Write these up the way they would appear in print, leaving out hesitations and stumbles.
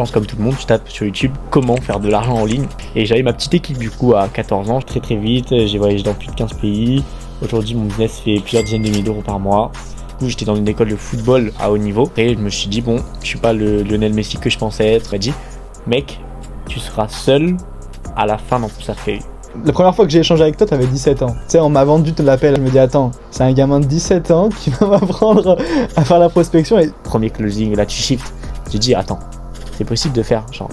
pense comme tout le monde, tu tapes sur YouTube comment faire de l'argent en ligne. Et j'avais ma petite équipe du coup à 14 ans, très vite, j'ai voyagé dans plus de 15 pays. Aujourd'hui mon business fait plusieurs dizaines de milliers d'euros par mois. Du coup j'étais dans une école de football à haut niveau. Et je me suis dit bon, je suis pas le Lionel Messi que je pensais être. Il m'a dit mec, tu seras seul à la fin dans ton cercueil. La première fois que j'ai échangé avec toi, t'avais 17 ans. Tu sais, on m'a vendu l'appel. Je me dis, attends, c'est un gamin de 17 ans qui va m'apprendre à faire la prospection. Et Premier closing, là tu shifts. J'ai dit attends, c'est possible de faire genre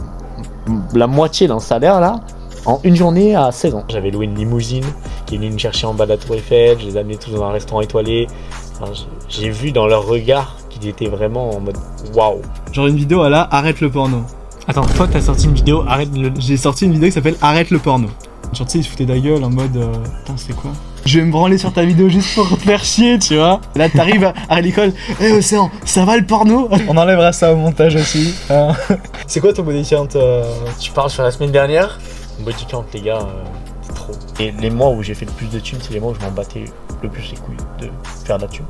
la moitié d'un salaire là en une journée à 16 ans. J'avais loué une limousine qui est venue me chercher en bas de la Tour Eiffel, je les ai amenés tous dans un restaurant étoilé. Enfin, j'ai vu dans leur regard qu'ils étaient vraiment en mode waouh. genre une vidéo à la arrête le porno. Attends, toi t'as sorti une vidéo, arrête le. J'ai sorti une vidéo qui s'appelle arrête le porno. Genre tu sais, ils se foutaient de la gueule en mode putain c'est quoi? Je vais me branler sur ta vidéo juste pour te faire chier, tu vois. Là t'arrives à l'école, hé Océan, ça va le porno? On enlèvera ça au montage aussi. C'est quoi ton body count Tu parles sur la semaine dernière? Body count les gars, c'est trop. Et les mois où j'ai fait le plus de thunes, c'est les mois où je m'en battais le plus les couilles de faire de la thune.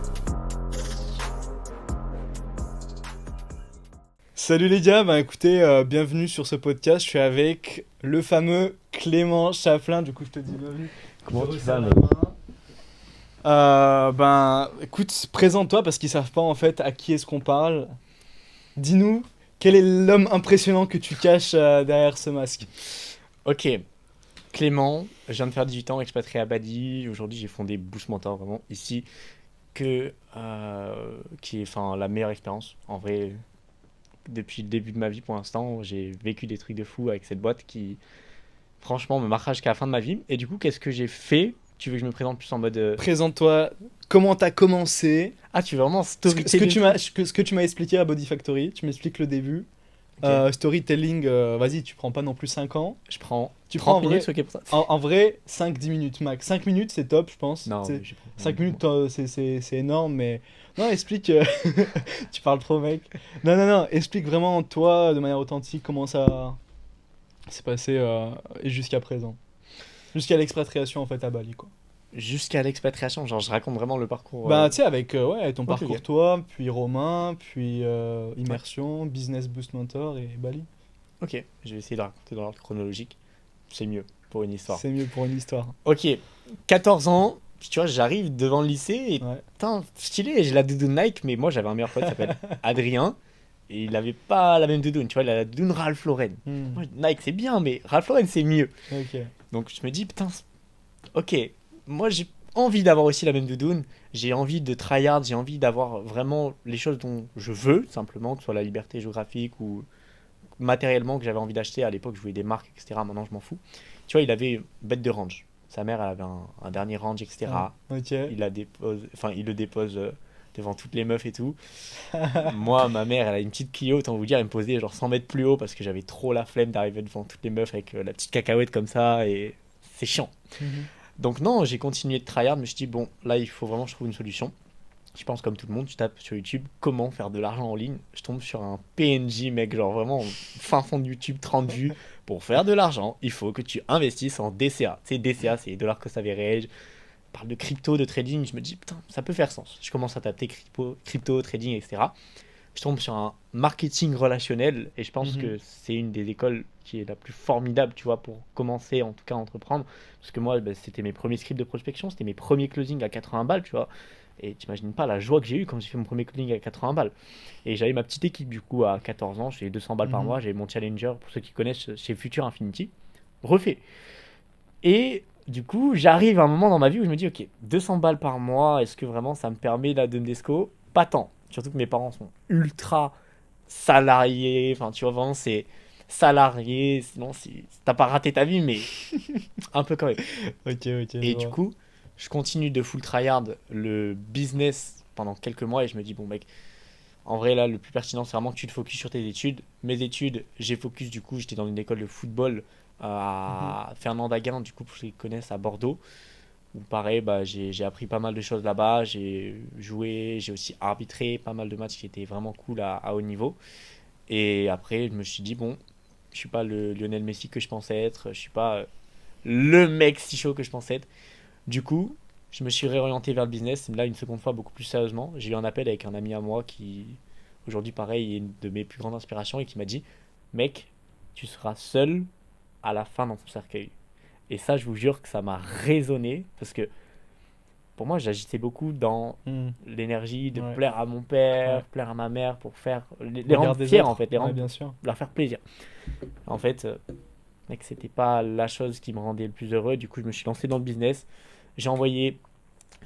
Salut les gars, bah écoutez, bienvenue sur ce podcast. Je suis avec le fameux Clément Chaflin, du coup je te dis bienvenue. Comment tu vas mec? Ben écoute, présente-toi parce qu'ils savent pas en fait à qui est-ce qu'on parle. Dis-nous, quel est l'homme impressionnant que tu caches derrière ce masque? Ok, Clément, je viens de faire 18 ans, expatrié à Bali. Aujourd'hui, j'ai fondé Boost Mentor, vraiment ici, qui est enfin la meilleure expérience. En vrai, depuis le début de ma vie pour l'instant, j'ai vécu des trucs de fou avec cette boîte qui, franchement, me marquera jusqu'à la fin de ma vie. Et du coup, qu'est-ce que j'ai fait? Tu veux que je me présente plus en mode. Présente-toi, comment t'as commencé? Ah, tu veux vraiment Ce que storytelling? ce que tu m'as expliqué à Body Factory, tu m'expliques le début. Ok. Storytelling, vas-y, tu prends pas non plus 5 ans. Je prends Tu prends 30 minutes, c'est ok pour ça? En vrai, 5-10 minutes max. 5 minutes, c'est top, je pense. Non, C'est- mais j'ai pris 5 minutes, c'est énorme, mais... Non, explique... tu parles trop, mec. Non, explique vraiment, toi, de manière authentique, comment ça s'est passé et jusqu'à présent. Jusqu'à l'expatriation, en fait, à Bali, quoi. Jusqu'à l'expatriation, genre je raconte vraiment le parcours. Bah, tu sais, avec ouais, ton Ok, parcours, ok. toi, puis Romain, puis Immersion, Business Boost Mentor et Bali. Ok, je vais essayer de raconter dans l'ordre chronologique. C'est mieux pour une histoire. C'est mieux pour une histoire. Ok, 14 ans, puis tu vois, j'arrive devant le lycée et Ouais. putain, stylé, j'ai la doudoune Nike, mais moi j'avais un meilleur pote qui s'appelle Adrien et il avait pas la même doudoune, tu vois, il a la doudoune Ralph Lauren. Hmm, Moi, Nike c'est bien, mais Ralph Lauren c'est mieux. ok. Donc je me dis, putain, ok, moi j'ai envie d'avoir aussi la même doudoune, j'ai envie de tryhard, j'ai envie d'avoir vraiment les choses dont je veux, simplement, que ce soit la liberté géographique ou matériellement que j'avais envie d'acheter. À l'époque, je voulais des marques, etc. Maintenant, je m'en fous. Tu vois, il avait une bête de range. Sa mère, elle avait un dernier range, etc. Ok. Il le dépose devant toutes les meufs et tout. Moi, ma mère, elle a une petite Clio, autant vous dire, elle me posait genre 100 mètres plus haut parce que j'avais trop la flemme d'arriver devant toutes les meufs avec la petite cacahuète comme ça et c'est chiant. Mhm. Donc non, j'ai continué de tryhard, mais je me suis dit, bon, là, il faut vraiment que je trouve une solution. Je pense comme tout le monde, tu tapes sur YouTube comment faire de l'argent en ligne. Je tombe sur un PNJ, mec, genre vraiment fin fond de YouTube, 30 vues. Pour faire de l'argent, il faut que tu investisses en DCA. Tu sais, DCA, c'est Dollar Cost Average. On parle de crypto, de trading. Je me dis, putain, ça peut faire sens. Je commence à taper crypto, trading, etc. Je tombe sur un marketing relationnel et je pense Mhm. que c'est une des écoles qui est la plus formidable, tu vois, pour commencer en tout cas à entreprendre. Parce que moi, bah, c'était mes premiers scripts de prospection, c'était mes premiers closings à 80 balles, tu vois. Et t'imagines pas la joie que j'ai eue quand j'ai fait mon premier closing à 80 balles. Et j'avais ma petite équipe du coup à 14 ans, j'ai 200 balles par Mhm. mois, j'avais mon challenger, pour ceux qui connaissent, chez Future Infinity, refait. Et du coup, j'arrive à un moment dans ma vie où je me dis, ok, 200 balles par mois, est-ce que vraiment ça me permet là de me desco? Pas tant. Surtout que mes parents sont ultra salariés, enfin tu vois, vraiment c'est salarié, sinon t'as pas raté ta vie, mais un peu quand même. Ok, je Et du vois. coup, je continue de full tryhard le business pendant quelques mois et je me dis, bon mec, en vrai là, le plus pertinent c'est vraiment que tu te focuses sur tes études. Mes études, j'ai focus du coup, j'étais dans une école de football Mhm. à Fernand-Daguin, du coup pour ceux qui connaissent à Bordeaux. Où pareil, bah, j'ai appris pas mal de choses là-bas, j'ai joué, j'ai aussi arbitré pas mal de matchs qui étaient vraiment cool à haut niveau. Et après, je me suis dit, bon, je suis pas le Lionel Messi que je pensais être, je suis pas le mec si chaud que je pensais être. Du coup, je me suis réorienté vers le business, là une seconde fois beaucoup plus sérieusement. J'ai eu un appel avec un ami à moi qui, aujourd'hui pareil, est une de mes plus grandes inspirations et qui m'a dit, mec, tu seras seul à la fin dans ton cercueil. Et ça, je vous jure que ça m'a résonné parce que pour moi, j'agitais beaucoup dans Hmm. l'énergie de Ouais. plaire à mon père, Ouais. plaire à ma mère pour faire les rendre Regarde des fiers en autres. fait, Ouais, bien sûr. leur faire plaisir. En fait, mec, c'était pas la chose qui me rendait le plus heureux. Du coup, je me suis lancé dans le business. J'ai envoyé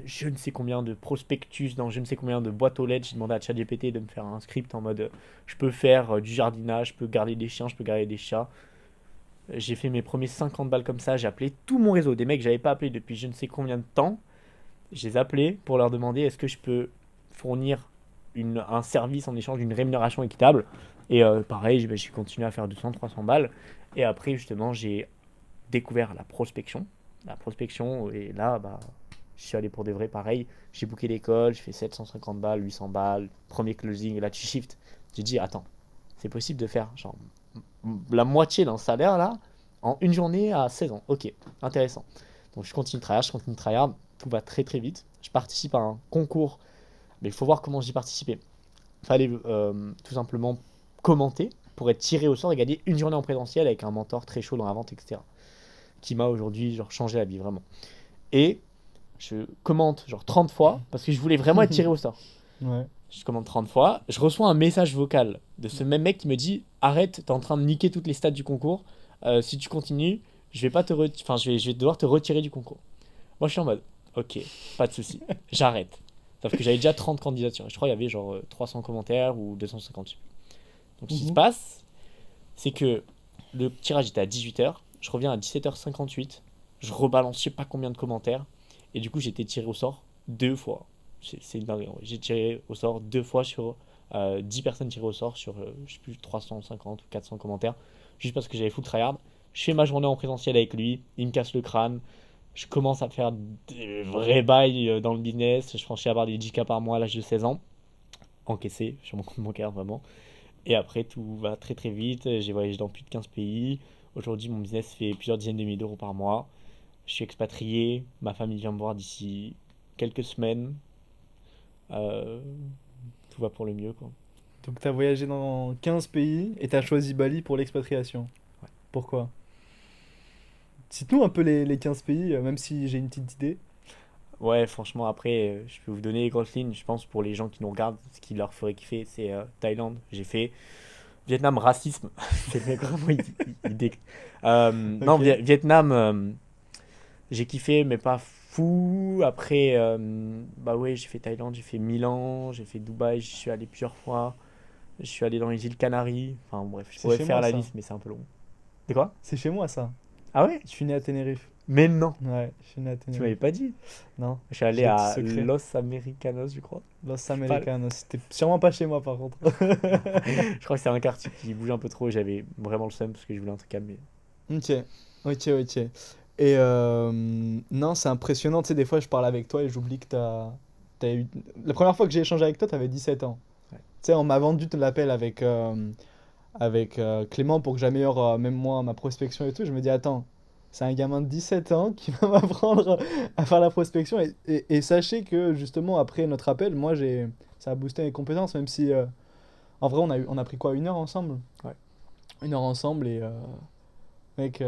je ne sais combien de prospectus dans je ne sais combien de boîtes aux lettres. J'ai demandé à ChatGPT de me faire un script en mode je peux faire du jardinage, je peux garder des chiens, je peux garder des chats. J'ai fait mes premiers 50 balles comme ça. J'ai appelé tout mon réseau, des mecs que j'avais pas appelé depuis je ne sais combien de temps. Je les ai appelés pour leur demander est-ce que je peux fournir un service en échange d'une rémunération équitable. Et pareil, j'ai continué à faire 200, 300 balles. Et après, justement, j'ai découvert la prospection. La prospection, et là, bah, je suis allé pour des vrais pareils. J'ai booké l'école, j'ai fait 750 balles, 800 balles, premier closing, et là tu shift. J'ai dit, attends, c'est possible de faire genre la moitié d'un salaire là en une journée à 16 ans. Ok, intéressant. Donc je continue de tryhard, tout va très très vite. Je participe à un concours, mais il faut voir comment j'y participais. Il fallait tout simplement commenter pour être tiré au sort et gagner une journée en présentiel avec un mentor très chaud dans la vente, etc. Qui m'a aujourd'hui genre changé la vie vraiment. Et je commente genre 30 fois parce que je voulais vraiment être tiré au sort. Ouais. Je commande 30 fois, je reçois un message vocal de ce même mec qui me dit arrête, t'es en train de niquer toutes les stats du concours. Si tu continues, je vais pas te enfin, je vais devoir te retirer du concours. Moi je suis en mode ok, pas de souci, j'arrête. Sauf que j'avais déjà 30 candidatures. Je crois qu'il y avait genre 300 commentaires ou 250. Donc ce qui se Mhm. passe, c'est que le tirage était à 18h, je reviens à 17h58, je rebalance je sais pas combien de commentaires, et du coup j'ai été tiré au sort deux fois. C'est une dinguerie. J'ai tiré au sort deux fois sur 10 personnes tirées au sort sur, je sais plus, 350 ou 400 commentaires, juste parce que j'avais full tryhard. Je fais ma journée en présentiel avec lui, il me casse le crâne, je commence à faire des vrais bails dans le business, je franchis à avoir des 10K par mois à l'âge de 16 ans, encaissé sur mon compte bancaire vraiment. Et après, tout va très très vite. J'ai voyagé dans plus de 15 pays. Aujourd'hui, mon business fait plusieurs dizaines de milliers d'euros par mois. Je suis expatrié. Ma famille vient me voir d'ici quelques semaines. Euh, Tout va pour le mieux, quoi. Donc t'as voyagé dans 15 pays et t'as choisi Bali pour l'expatriation. Ouais. Pourquoi? Cite-nous un peu les 15 pays, même si j'ai une petite idée. Ouais, franchement, après, je peux vous donner les grosses lignes. Je pense pour les gens qui nous regardent, ce qui leur ferait kiffer, c'est Thaïlande. J'ai fait Vietnam, racisme. C'est mec vraiment. Non, Ok. Vietnam, j'ai kiffé, mais pas fou. Après, bah ouais, j'ai fait Thaïlande, j'ai fait Milan, j'ai fait Dubaï, j'y suis allé plusieurs fois. Je suis allé dans les îles Canaries. Enfin bref, je C'est pourrais chez faire moi la ça. liste, mais c'est un peu long. C'est quoi? C'est chez moi ça. Ah ouais? Je suis né à Tenerife. Mais non, Ouais, je suis né à tu m'avais Tenerife. pas dit. Non, Je suis allé j'ai des petits à secrets. Los Americanos, je crois. Los Je sais pas. Americanos. C'était sûrement pas chez moi par contre. Je crois que c'est un quartier qui bouge un peu trop. J'avais vraiment le seum parce que je voulais un truc calme. Ok, ok. Et non, c'est impressionnant. Tu sais, des fois, je parle avec toi et j'oublie que t'as eu. La première fois que j'ai échangé avec toi, t'avais 17 ans. Ouais. Tu sais, on m'a vendu l'appel avec Clément pour que j'améliore même moi ma prospection et tout. Je me dis, attends, c'est un gamin de 17 ans qui va m'apprendre à faire la prospection. Et sachez que justement, après notre appel, moi, ça a boosté mes compétences, même si en vrai, on a pris quoi, 1 heure ensemble? Ouais. 1 heure ensemble et mec,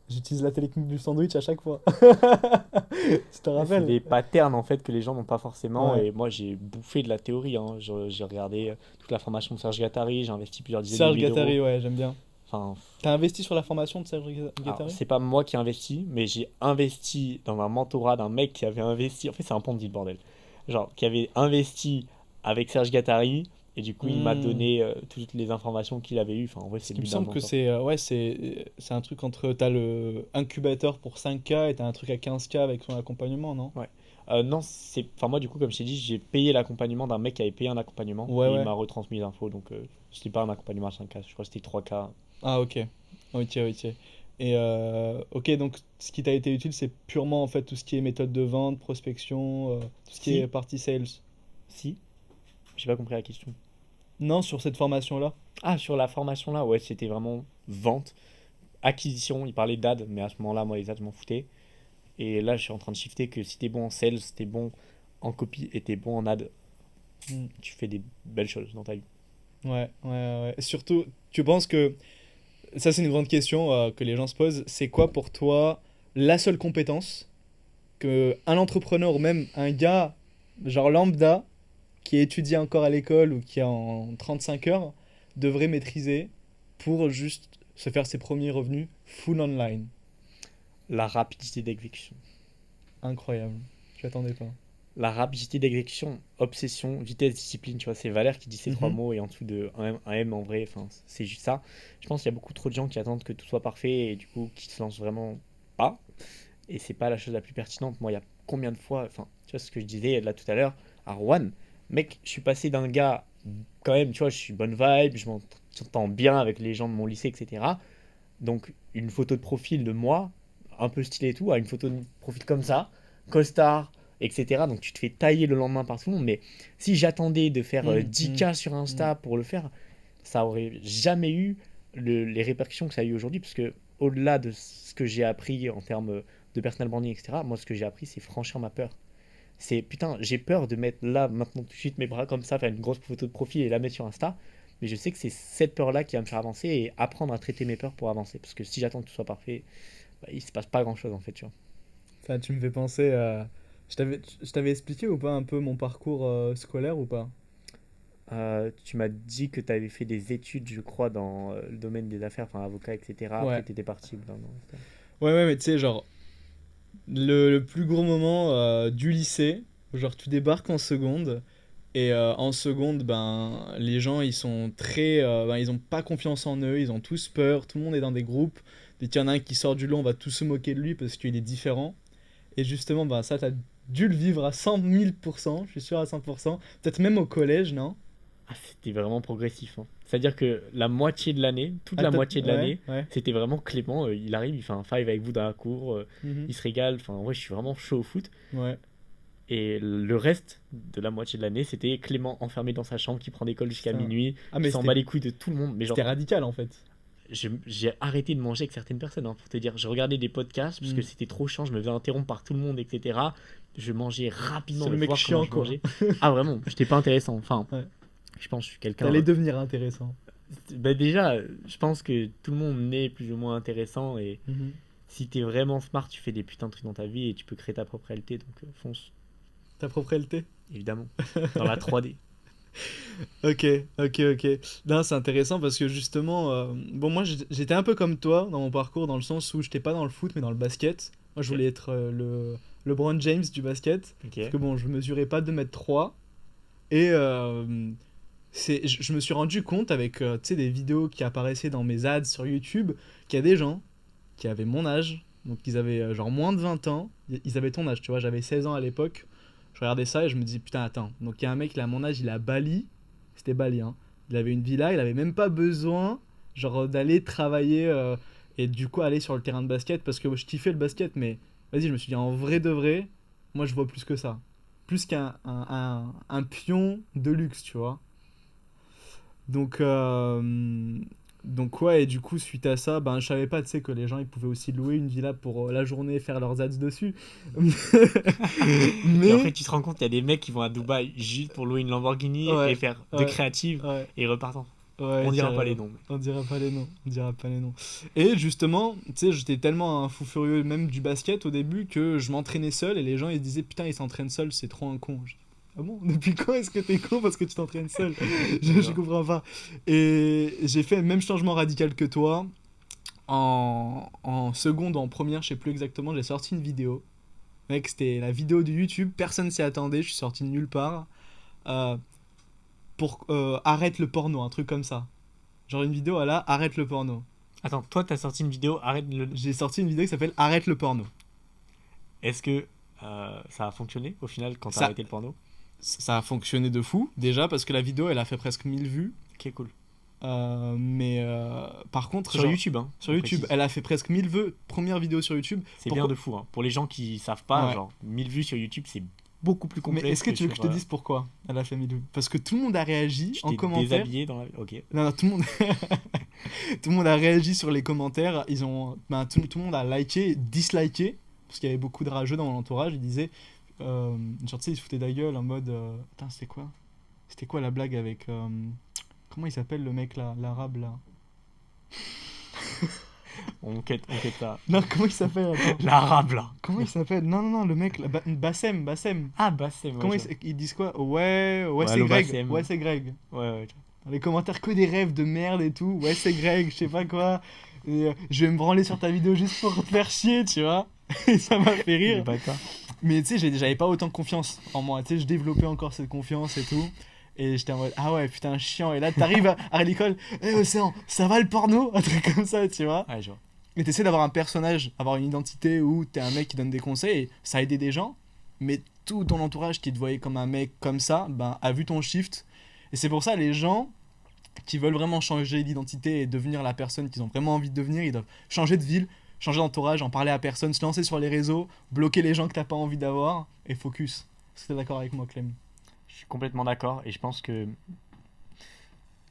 j'utilise la technique du sandwich à chaque fois. Tu te Ouais, c'est rappelles? des patterns en fait que les gens n'ont pas forcément. Ouais. Et moi, j'ai bouffé de la théorie, hein. J'ai regardé toute la formation de Serge Gattari. J'ai investi plusieurs dizaines de Serge milliers d'euros. Gattari, ouais, j'aime bien. Enfin, T'as investi sur la formation de Serge alors, Gattari? c'est pas moi qui ai investi, mais j'ai investi dans un mentorat d'un mec qui avait investi. En fait, c'est un Ponzi, le bordel. Genre, qui avait investi avec Serge Gattari, et du coup, il m'a Hmm. donné toutes les informations qu'il avait eues. Enfin, en vrai, Parce c'est le qu'il me but d'un semble que mentor. c'est un truc entre t'as le incubateur pour 5K et t'as un truc à 15K avec son accompagnement, non? Ouais. Non, c'est. Enfin, moi, du coup, comme je t'ai dit, j'ai payé l'accompagnement d'un mec qui avait payé un accompagnement, Ouais, et il ouais. m'a retransmis l'info. Donc, c'était pas un accompagnement à 5K, je crois que c'était 3K. Ah, ok. Ok. Et ok, donc ce qui t'a été utile, c'est purement en fait tout ce qui est méthode de vente, prospection, tout ce qui est Si, partie sales. si, j'ai pas compris la question. Non, sur cette formation-là? Ah, sur la formation là, ouais, c'était vraiment vente, acquisition. Il parlait d'ad, mais à ce moment-là, moi, les ads, je m'en foutais. Et là, je suis en train de shifter que si t'es bon en sales, t'es bon en copie et t'es bon en ad, Hmm. tu fais des belles choses dans ta vie. Ouais. Surtout, tu penses que Ça, c'est une grande question que les gens se posent. C'est quoi pour toi la seule compétence que un entrepreneur ou même un gars, genre lambda, qui étudie encore à l'école ou qui est en 35 heures, devrait maîtriser pour juste se faire ses premiers revenus full online? La rapidité d'exécution. Incroyable. Je l'attendais pas. La rapidité d'exécution, obsession, vitesse, discipline, tu vois, c'est Valère qui dit ces trois Mhm. mots et en dessous de un M en vrai, enfin, c'est juste ça. Je pense qu'il y a beaucoup trop de gens qui attendent que tout soit parfait et du coup qui se lancent vraiment pas. Et c'est pas la chose la plus pertinente. Moi, il y a combien de fois, enfin, tu vois ce que je disais là tout à l'heure, à Rouen, mec, je suis passé d'un gars, quand même, tu vois, je suis bonne vibe, je m'entends bien avec les gens de mon lycée, etc. Donc, une photo de profil de moi, un peu stylé et tout, à une photo de profil comme ça, costard, etc. Donc, tu te fais tailler le lendemain par tout le monde. Mais si j'attendais de faire Mhm, mhm, 10K sur mhm. Insta pour le faire, ça aurait jamais eu les répercussions que ça a eu aujourd'hui. Parce que, au-delà de ce que j'ai appris en termes de personal branding, etc., moi, ce que j'ai appris, c'est franchir ma peur. C'est putain, j'ai peur de mettre là, maintenant, tout de suite, mes bras comme ça, faire une grosse photo de profil et la mettre sur Insta. Mais je sais que c'est cette peur-là qui va me faire avancer et apprendre à traiter mes peurs pour avancer. Parce que si j'attends que tout soit parfait, bah, il se passe pas grand-chose en fait, tu vois. Ça, tu me fais penser à... Je t'avais expliqué ou pas un peu mon parcours scolaire ou pas? Tu m'as dit que tu avais fait des études, je crois, dans le domaine des affaires, enfin avocat, etc. Après, Ouais. tu étais parti. Ouais, ouais, mais tu sais, genre, le plus gros moment du lycée, où genre tu débarques en seconde, et en seconde, ben, les gens, ils sont très... ben, ils ont pas confiance en eux, ils ont tous peur, tout le monde est dans des groupes. Dès qu'il y en a un qui sort du lot, on va tous se moquer de lui parce qu'il est différent. Et justement, ben, ça, t'as dû le vivre à 100 000%, je suis sûr à 100%. Peut-être même au collège, non? Ah, c'était vraiment progressif, hein. C'est-à-dire que la moitié de l'année, toute Ah, la peut-être... moitié de Ouais, l'année, ouais. c'était vraiment Clément. Il arrive, il fait un five avec vous dans la cour, Mhm. il se régale. Enfin, en vrai, je suis vraiment chaud au foot. Ouais. Et le reste de la moitié de l'année, c'était Clément enfermé dans sa chambre qui prend l'école jusqu'à Putain. minuit, Ah, qui mais s'en bat les couilles de tout le monde. Mais c'était genre, radical, en fait. j'ai arrêté de manger avec certaines personnes, hein, pour te dire. Je regardais des podcasts parce que Hmm. c'était trop chiant, je me faisais interrompre par tout le monde, etc. Je mangeais C'est rapidement, le mais faut mec voir comment chiant, je quoi. mangeais. Ah vraiment, j'étais pas intéressant. Enfin, Ouais. je pense que je suis quelqu'un. T'allais devenir intéressant. Bah déjà, je pense que tout le monde naît plus ou moins intéressant et Mhm. si t'es vraiment smart, tu fais des putains de trucs dans ta vie et tu peux créer ta propre réalité, donc fonce, Ta propriété. évidemment. Dans la 3D. Ok, ok, ok. Non, c'est intéressant parce que justement, bon, moi j'étais un peu comme toi dans mon parcours, dans le sens où j'étais pas dans le foot mais dans le basket. Moi je Ok. voulais être le LeBron James du basket. Parce Ok. que bon, je mesurais pas 2 m 3. Et je me suis rendu compte avec tu sais, des vidéos qui apparaissaient dans mes ads sur YouTube qu'il y a des gens qui avaient mon âge, donc ils avaient genre moins de 20 ans, ils avaient ton âge, tu vois, j'avais 16 ans à l'époque. Je regardais ça et je me dis putain, attends, donc il y a un mec là à mon âge, il est à Bali, c'était Bali, hein. Il avait une villa, il avait même pas besoin genre d'aller travailler et du coup aller sur le terrain de basket parce que je kiffais le basket, mais vas-y, je me suis dit en vrai de vrai, moi je vois plus que ça. Plus qu'un un pion de luxe, tu vois. Donc, donc ouais, et du coup, suite à ça, ben, je savais pas, tu sais, que les gens, ils pouvaient aussi louer une villa pour la journée et faire leurs ads dessus. Et après, Mais, tu te rends compte, il y a des mecs qui vont à Dubaï juste pour louer une Lamborghini et ouais, faire de ouais, créatives ouais, et repartant. On ouais, dira pas les carrément. noms. On dira pas les noms, on dira pas les noms. Et justement, tu sais, j'étais tellement un fou furieux même du basket au début que je m'entraînais seul et les gens ils se disaient putain, il s'entraîne seul, c'est trop un con. Je dis, ah bon, depuis quand est-ce que t'es con parce que tu t'entraînes seul? Je D'accord. comprends pas. Et j'ai fait le même changement radical que toi. En seconde ou en première, je sais plus exactement, j'ai sorti une vidéo. Mec, c'était la vidéo de YouTube, personne s'y attendait, je suis sorti de nulle part. Euh, pour arrête le porno, un truc comme ça. Genre une vidéo à la arrête le porno. Attends, toi, t'as sorti une vidéo, arrête le. J'ai sorti une vidéo qui s'appelle arrête le porno. Est-ce que ça a fonctionné au final quand t'as Ça, arrêté le porno? ça a fonctionné de fou, déjà parce que la vidéo elle a fait presque 1000 vues. Ok, cool. Mais par contre, Sur genre, YouTube, hein, sur on YouTube, précise. elle a fait presque 1000 vues. Première vidéo sur YouTube. C'est bien Pourquoi? de fou, hein. Pour les gens qui savent pas, Ouais. genre 1000 vues sur YouTube, c'est beaucoup plus Mais complexe est-ce que que tu veux que sur. je te dise pourquoi elle a fait 1000 vues? Parce que tout le monde a réagi Tu en t'es commentaire. déshabillé dans la. Ok. Non, non, tout le monde, tout le monde a réagi sur les commentaires. Ils ont, ben, tout le monde a liké, disliké, parce qu'il y avait beaucoup de rageux dans mon entourage. Ils disaient, genre, tu sais, ils se foutaient de la gueule en mode, putain, c'était quoi? C'était quoi la blague avec, comment il s'appelle le mec là, l'arabe là? On quête ça. Non, comment il s'appelle? Attends. L'arabe, là. Comment il s'appelle? Non, le mec, là, Bassem. Ah, bah, c'est moi. Comment ils disent quoi? Ouais, c'est allô, Greg. Bassem. Ouais, c'est Greg. Ouais. Dans les commentaires, que des rêves de merde et tout. Ouais, c'est Greg, je sais pas quoi. Et, je vais me branler sur ta vidéo juste pour te faire chier, tu vois. Et ça m'a fait Il est rire. bâtard. Mais tu sais, j'avais pas autant confiance en moi. Tu sais, je développais encore cette confiance et tout. Et j'étais en mode, ah ouais, putain, chiant. Et là, t'arrives à l'école, Océan, ça va le porno? Un truc comme ça, tu vois. Ouais, je vois. Et t'essaies d'avoir un personnage, avoir une identité où t'es un mec qui donne des conseils. Et ça a aidé des gens. Mais tout ton entourage qui te voyait comme un mec comme ça, ben, a vu ton shift. Et c'est pour ça, les gens qui veulent vraiment changer d'identité et devenir la personne qu'ils ont vraiment envie de devenir, ils doivent changer de ville, changer d'entourage, en parler à personne, se lancer sur les réseaux, bloquer les gens que t'as pas envie d'avoir et focus. Est-ce que t'es d'accord avec moi, Clem? Je suis complètement d'accord et je pense que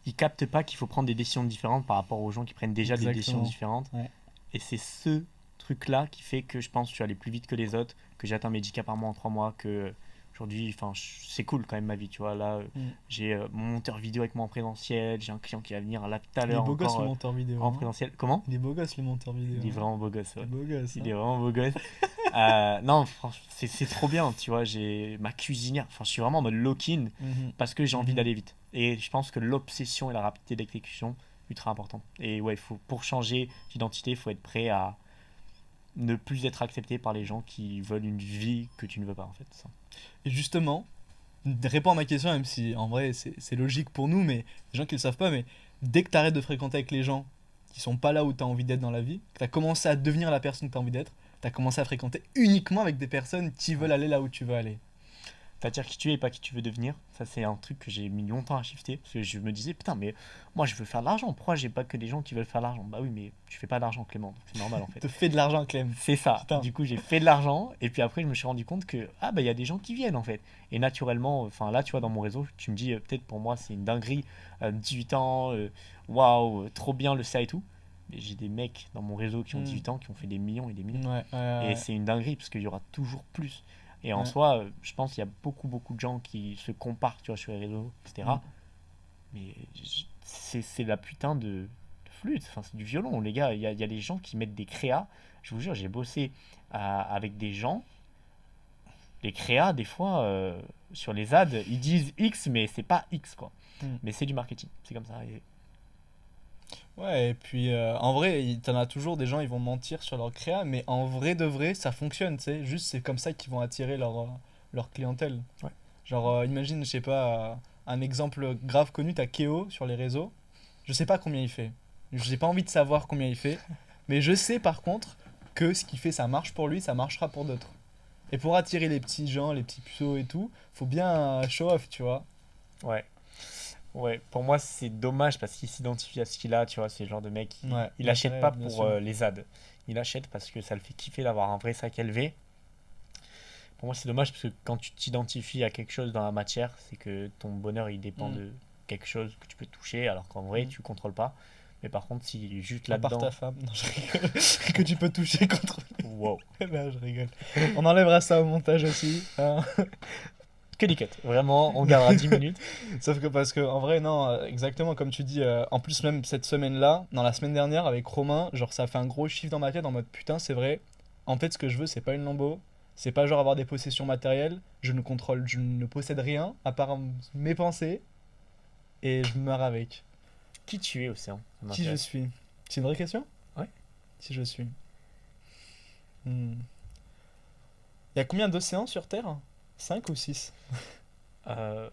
ils captent pas qu'il faut prendre des décisions différentes par rapport aux gens qui prennent déjà des décisions Exactement. différentes. Ouais. Et c'est ce truc-là qui fait que je pense que je suis allé plus vite que les autres, que j'ai atteint mes 10K par mois en 3 mois, que aujourd'hui, enfin, c'est cool quand même ma vie, tu vois. Là, j'ai mon monteur vidéo avec moi en présentiel, j'ai un client qui va venir là tout à Il est l'heure beau gosse encore le monteur vidéo. en hein. présentiel. Comment? Il est beau gosse le monteur vidéo. Il est vraiment beau gosse, ouais. Il est beau gosse. Il hein. est vraiment beau gosse. Non, franchement, c'est trop bien, tu vois. J'ai ma cuisinière, enfin, je suis vraiment en mode lock-in Mhm. parce que j'ai envie Mhm. d'aller vite. Et je pense que l'obsession et la rapidité d'exécution, ultra important. Et ouais, pour changer d'identité, il faut être prêt à ne plus être accepté par les gens qui veulent une vie que tu ne veux pas, en fait. Ça. Et justement, réponds à ma question, même si en vrai c'est logique pour nous, mais les gens qui le savent pas, mais dès que tu arrêtes de fréquenter avec les gens qui sont pas là où tu as envie d'être dans la vie, que tu as commencé à devenir la personne que tu as envie d'être, tu as commencé à fréquenter uniquement avec des personnes qui veulent aller là où tu veux aller. C'est-à-dire qui tu es et pas qui tu veux devenir. Ça, c'est un truc que j'ai mis longtemps à shifter. Parce que je me disais, putain, mais moi, je veux faire de l'argent. Pourquoi j'ai pas que des gens qui veulent faire de l'argent? Bah oui, mais tu fais pas d'argent, Clément. Donc c'est normal, en fait. Te fais de l'argent, Clem. C'est ça. Putain. Du coup, j'ai fait de l'argent. Et puis après, je me suis rendu compte que, ah, bah, il y a des gens qui viennent, en fait. Et naturellement, enfin, là, tu vois, dans mon réseau, tu me dis, peut-être pour moi, c'est une dinguerie. 18 ans, waouh, trop bien le ça et tout. Mais j'ai des mecs dans mon réseau qui ont 18 ans qui ont fait des millions et des millions. Et c'est une dinguerie parce qu'il y aura toujours plus. Et en Ouais. soi, je pense qu'il y a beaucoup de gens qui se comparent, tu vois, sur les réseaux, etc. Mm. Mais c'est la putain de flûte, enfin, c'est du violon, les gars. Il y a des gens qui mettent des créas. Je vous jure, j'ai bossé avec des gens. Les créas, des fois, sur les ads, ils disent X, mais c'est pas X, quoi. Mm. Mais c'est du marketing, c'est comme ça. Ouais, et puis en vrai, t'en as toujours des gens, ils vont mentir sur leur créa, mais en vrai de vrai, ça fonctionne, tu sais. Juste, c'est comme ça qu'ils vont attirer leur clientèle. Ouais. Genre, imagine, je sais pas, un exemple grave connu, t'as Keo sur les réseaux. Je sais pas combien il fait. J'ai pas envie de savoir combien il fait. Mais je sais par contre que ce qu'il fait, ça marche pour lui, ça marchera pour d'autres. Et pour attirer les petits gens, les petits puceaux et tout, faut bien show off, tu vois. Ouais. Ouais, pour moi c'est dommage parce qu'il s'identifie à ce qu'il a, tu vois, c'est le genre de mec, Ouais, il achète pas bien pour sûr. les ads, il achète parce que ça le fait kiffer d'avoir un vrai sac élevé. Pour moi c'est dommage parce que quand tu t'identifies à quelque chose dans la matière, c'est que ton bonheur il dépend Mm. de quelque chose que tu peux toucher alors qu'en vrai Mm. tu contrôles pas. Mais par contre si juste À part là-dedans, ta femme. Non, je rigole. Que tu peux toucher contre. wow, Non, je rigole. On enlèvera ça au montage aussi. Hein. que des cuts, vraiment on gardera 10 minutes. Sauf que parce que en vrai non, exactement comme tu dis, en plus même cette semaine-là, dans la semaine dernière avec Romain, genre ça a fait un gros chiffre dans ma tête en mode putain c'est vrai, en fait ce que je veux c'est pas une Lambo, c'est pas genre avoir des possessions matérielles, je ne possède rien à part mes pensées et je meurs avec. Qui tu es Océan? Ça Qui je m'intéresse. suis? C'est une vraie question? Ouais. Qui je suis? Il y a combien d'océans sur Terre? 5 ou 6? Euh,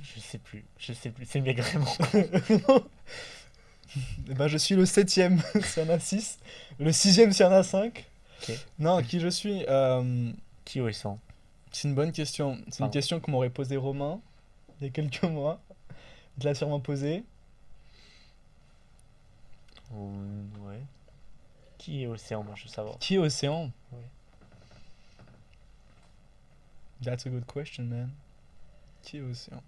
je sais plus, c'est méga vraiment. Eh ben, je suis le 7ème s'il y en a 6. Le 6ème s'il y en a 5. Ok. Non, qui je suis Qui est Océan? C'est une bonne question. C'est une Pardon. question que m'aurait posée Romain il y a quelques mois. Il te l'a sûrement posée. Ouais. Qui est Océan? Moi je veux savoir. Qui est Océan? Ouais. That's a good question, man. Qui est Océan?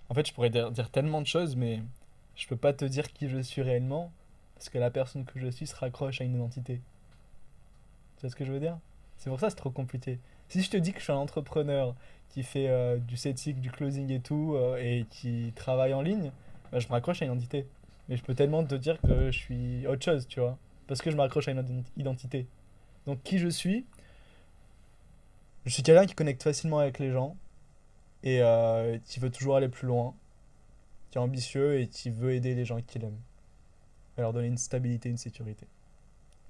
En fait, je pourrais dire tellement de choses, mais je peux pas te dire qui je suis réellement, parce que la personne que je suis se raccroche à une identité. Tu vois ce que je veux dire? C'est pour ça que c'est trop compliqué. Si je te dis que je suis un entrepreneur qui fait du setting, du closing et tout, et qui travaille en ligne, bah, je me raccroche à une identité. Mais je peux tellement te dire que je suis autre chose, tu vois. Parce que je me raccroche à une identité. Donc qui je suis quelqu'un qui connecte facilement avec les gens et qui veut toujours aller plus loin, qui est ambitieux et qui veut aider les gens qu'il aime. Et leur donner une stabilité, une sécurité.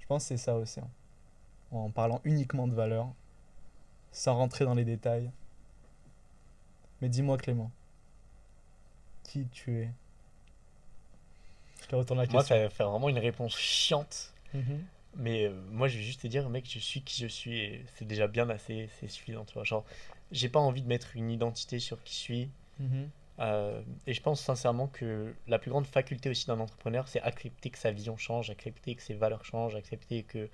Je pense que c'est ça aussi, hein. En parlant uniquement de valeurs, sans rentrer dans les détails. Mais dis-moi Clément, qui tu es? Je te retourne la Moi, ça question. va faire vraiment une réponse chiante. Mhm, Mais moi, je vais juste te dire, mec, je suis qui je suis et c'est déjà bien assez, c'est suffisant, tu vois. Genre, j'ai pas envie de mettre une identité sur qui je suis. mhm. Et je pense sincèrement que la plus grande faculté aussi d'un entrepreneur, c'est accepter que sa vision change, accepter que ses valeurs changent, accepter que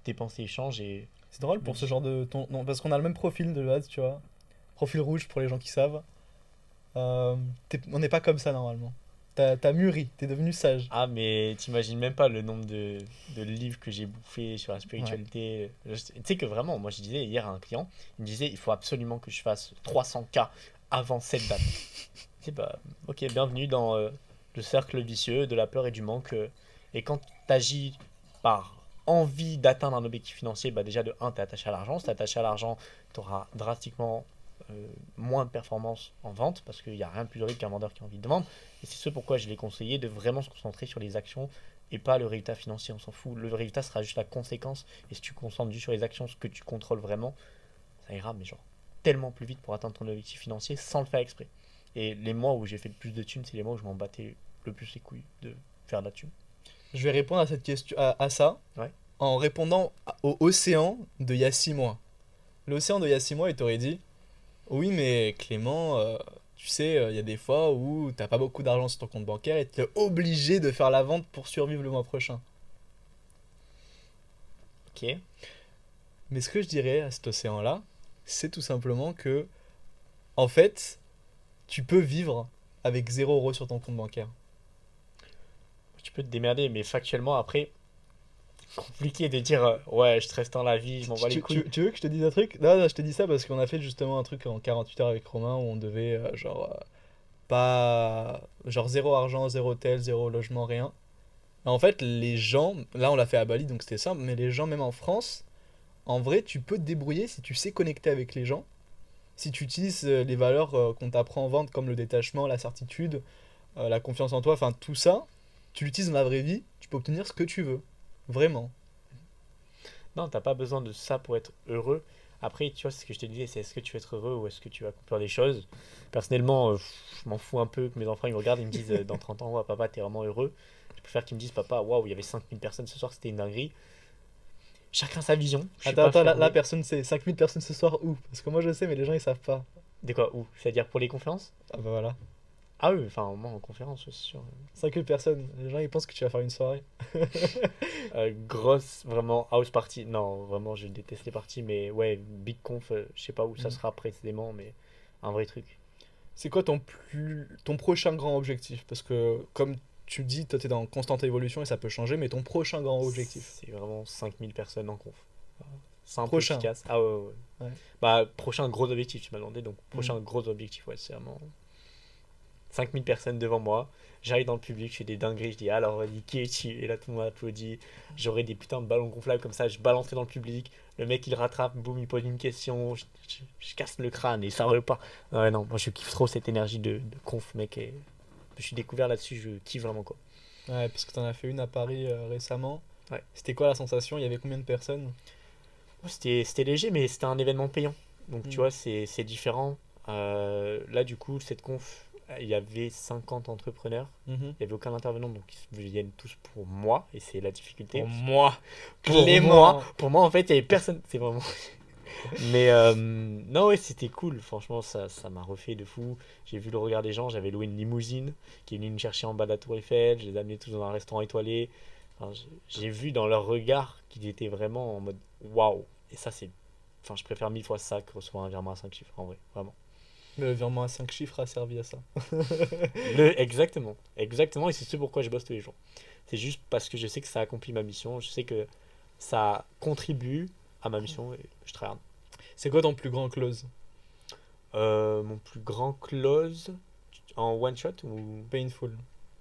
tes pensées changent. Et C'est drôle je me pour ce dis, genre de ton, non, parce qu'on a le même profil de base, tu vois. Profil rouge pour les gens qui savent. On n'est pas comme ça normalement. T'as mûri, t'es devenu sage. ah, mais t'imagines même pas le nombre de livres que j'ai bouffé sur la Ouais. spiritualité. Tu sais que vraiment, moi je disais hier à un client, il me disait, il faut absolument que je fasse 300K avant cette date. C'est bah, ok, bienvenue dans le cercle vicieux de la peur et du manque. Et quand tu agis par envie d'atteindre un objectif financier, bah déjà de un, tu es attaché à l'argent. Si tu es attaché à l'argent, tu auras drastiquement moins de performance en vente parce qu'il n'y a rien de plus horrible qu'un vendeur qui a envie de vendre. Et c'est ce pourquoi je l'ai conseillé de vraiment se concentrer sur les actions et pas le résultat financier. On s'en fout. Le résultat sera juste la conséquence. Et si tu te concentres juste sur les actions, ce que tu contrôles vraiment, ça ira, mais genre tellement plus vite pour atteindre ton objectif financier sans le faire exprès. Et les mois où j'ai fait le plus de thunes, c'est les mois où je m'en battais le plus les couilles de faire de la thune. Je vais répondre à cette question, à ça, Ouais. en répondant au océan de il y a 6 mois. L'océan de il y a 6 mois, il t'aurait dit, oui, mais Clément, tu sais, il y a des fois où t'as pas beaucoup d'argent sur ton compte bancaire et t'es obligé de faire la vente pour survivre le mois prochain. Ok. Mais ce que je dirais à cet océan-là, c'est tout simplement que, en fait, tu peux vivre avec 0 € sur ton compte bancaire. Tu peux te démerder, mais factuellement, après, compliqué de dire ouais, je stresse tant la vie, je m'en bats les couilles. Tu veux que je te dise un truc? Non, non, je te dis ça parce qu'on a fait justement un truc en 48 heures avec Romain où on devait, pas. Genre zéro argent, zéro hôtel, zéro logement, rien. En fait, les gens. Là, on l'a fait à Bali donc c'était simple, mais les gens, même en France, en vrai, tu peux te débrouiller si tu sais connecter avec les gens. Si tu utilises les valeurs qu'on t'apprend en vente comme le détachement, la certitude, la confiance en toi, enfin tout ça, tu l'utilises dans la vraie vie, tu peux obtenir ce que tu veux. Vraiment. Non, t'as pas besoin de ça pour être heureux. Après, tu vois, c'est ce que je te disais, c'est est-ce que tu veux être heureux ou est-ce que tu vas accomplir des choses. Personnellement, je m'en fous un peu que mes enfants ils me regardent, ils me disent dans 30 ans, ouais, papa, t'es vraiment heureux. Je préfère qu'ils me disent, papa, waouh, il y avait 5000 personnes ce soir, c'était une dinguerie. Chacun sa vision, je suis Attends, pas attends, là, fermé. personne sait. 5 000 personnes ce soir où? Parce que moi je sais, mais les gens ils savent pas. De quoi, où? C'est-à-dire pour les conférences? Ah bah voilà. Ah oui, enfin, moi en conférence, c'est sûr. 5 000 personnes. Les gens ils pensent que tu vas faire une soirée. Grosse, vraiment, house party. Non, vraiment, je déteste les parties, mais ouais, big conf, je sais pas où ça Mm. sera précisément, mais un vrai truc. C'est quoi ton prochain grand objectif? Parce que comme tu dis, toi t'es dans constante évolution et ça peut changer, mais ton prochain grand objectif. C'est vraiment 5000 personnes en conf. Simple, Prochain. efficace. Ah ouais, ouais, ouais. Ouais. Bah, prochain gros objectif, tu m'as demandé, donc Mm. prochain gros objectif, ouais, c'est vraiment 5000 personnes devant moi. J'arrive dans le public, je fais des dingueries, je dis alors vas-y, qui es-tu? Et là tout le monde applaudit. J'aurai des putains de ballons gonflables comme ça, je balancerai dans le public. Le mec il rattrape, boum, il pose une question, je casse le crâne et ça repart. Ouais, non, moi je kiffe trop cette énergie de conf, mec. Et je suis découvert là-dessus, je kiffe vraiment quoi. Ouais, parce que t'en as fait une à Paris récemment. Ouais. C'était quoi la sensation? Il y avait combien de personnes? C'était léger, mais c'était un événement payant. Donc tu Mm. vois, c'est différent. Là du coup, cette conf, il y avait 50 entrepreneurs. Mhm. Il n'y avait aucun intervenant, donc ils viennent tous pour moi, et c'est la difficulté. Pour moi, Pour Clément. moi, en fait, il n'y avait personne. C'est vraiment. Mais non, ouais, c'était cool. Franchement, ça m'a refait de fou. J'ai vu le regard des gens. J'avais loué une limousine qui est venue me chercher en bas de la Tour Eiffel. Je les ai amenés tous dans un restaurant étoilé. Enfin, j'ai vu dans leur regard qu'ils étaient vraiment en mode waouh. Et ça, c'est. Enfin, je préfère 1000 fois ça que recevoir un virement à 5 chiffres, en vrai. Vraiment. Le virement à 5 chiffres a servi à ça. Exactement. Exactement. Et c'est ce pourquoi je bosse tous les jours. C'est juste parce que je sais que ça accomplit ma mission. Je sais que ça contribue à ma mission et je travaille. C'est quoi ton plus grand close? Mon plus grand close en one shot ou Painful.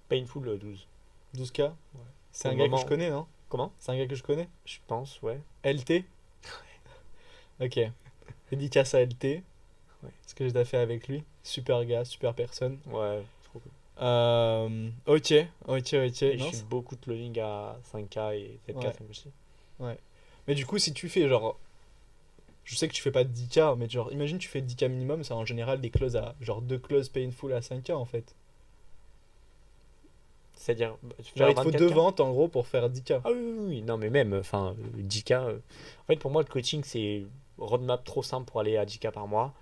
painful 12. 12K? Ouais. C'est Pour un le gars que moment- je connais, non? Comment? C'est un gars que je connais? Je pense, ouais. LT? Ok. Dédicace à LT. Ouais. Ce que j'ai déjà fait avec lui. Super gars, super personne. Ouais, trop cool. Ok. Et Non, je suis beaucoup de closing à 5K et 7K, Ouais. ça me aussi. Mais du coup, si tu fais genre. Je sais que tu fais pas de 10K, mais genre, imagine tu fais 10K minimum, c'est en général des closes à. Genre 2 closes painful à 5K en fait. C'est-à-dire, Genre, faire il te faut 24K? 2 ventes en gros pour faire 10K. Ah oui, oui, oui, non, mais même, enfin, 10K. En fait, pour moi, le coaching, c'est roadmap trop simple pour aller à 10K par mois.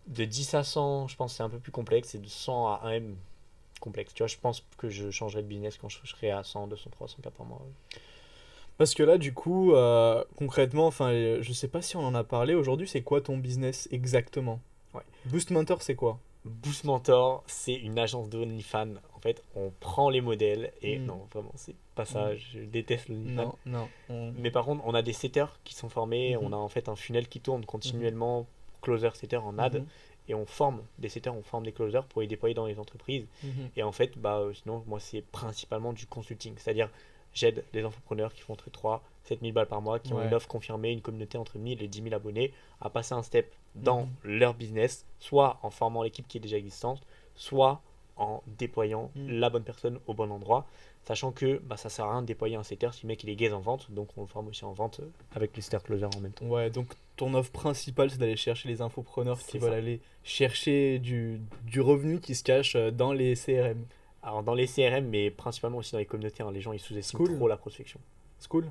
De 10 à 100, je pense que c'est un peu plus complexe. Et de 100 à 1M, complexe. Tu vois, je pense que je changerai de business quand je serai à 100, 200, 300K par mois. Parce que là, du coup, concrètement, enfin, je sais pas si on en a parlé aujourd'hui, c'est quoi ton business exactement? Ouais. Boost Mentor, c'est quoi? Boost Mentor, c'est une agence de OnlyFans. En fait, on prend les modèles et Mm. non, vraiment, c'est pas ça. Je déteste l'OnlyFans. Non, non. Mais par contre, on a des setters qui sont formés. Mhm. On a en fait un funnel qui tourne continuellement, closer, setter en ad. Mhm. Et on forme des setters, on forme des closers pour les déployer dans les entreprises. Mhm. Et en fait, sinon, moi, c'est principalement du consulting. C'est-à-dire, j'aide les entrepreneurs qui font entre 3 7 000 balles par mois, qui ont Ouais. une offre confirmée, une communauté entre 1000 et 10 000 abonnés, à passer un step dans Mhm. leur business, soit en formant l'équipe qui est déjà existante, soit en déployant Mhm. la bonne personne au bon endroit. Sachant que ça sert à rien de déployer un setter si le mec il est gaze en vente, donc on le forme aussi en vente avec le setter closer en même temps. Ouais, donc ton offre principale, c'est d'aller chercher les infopreneurs qui C'est veulent ça. aller chercher du revenu qui se cache dans les CRM. Alors dans les CRM, mais principalement aussi dans les communautés, hein, les gens ils sous-estiment Cool. trop la prospection. C'est cool.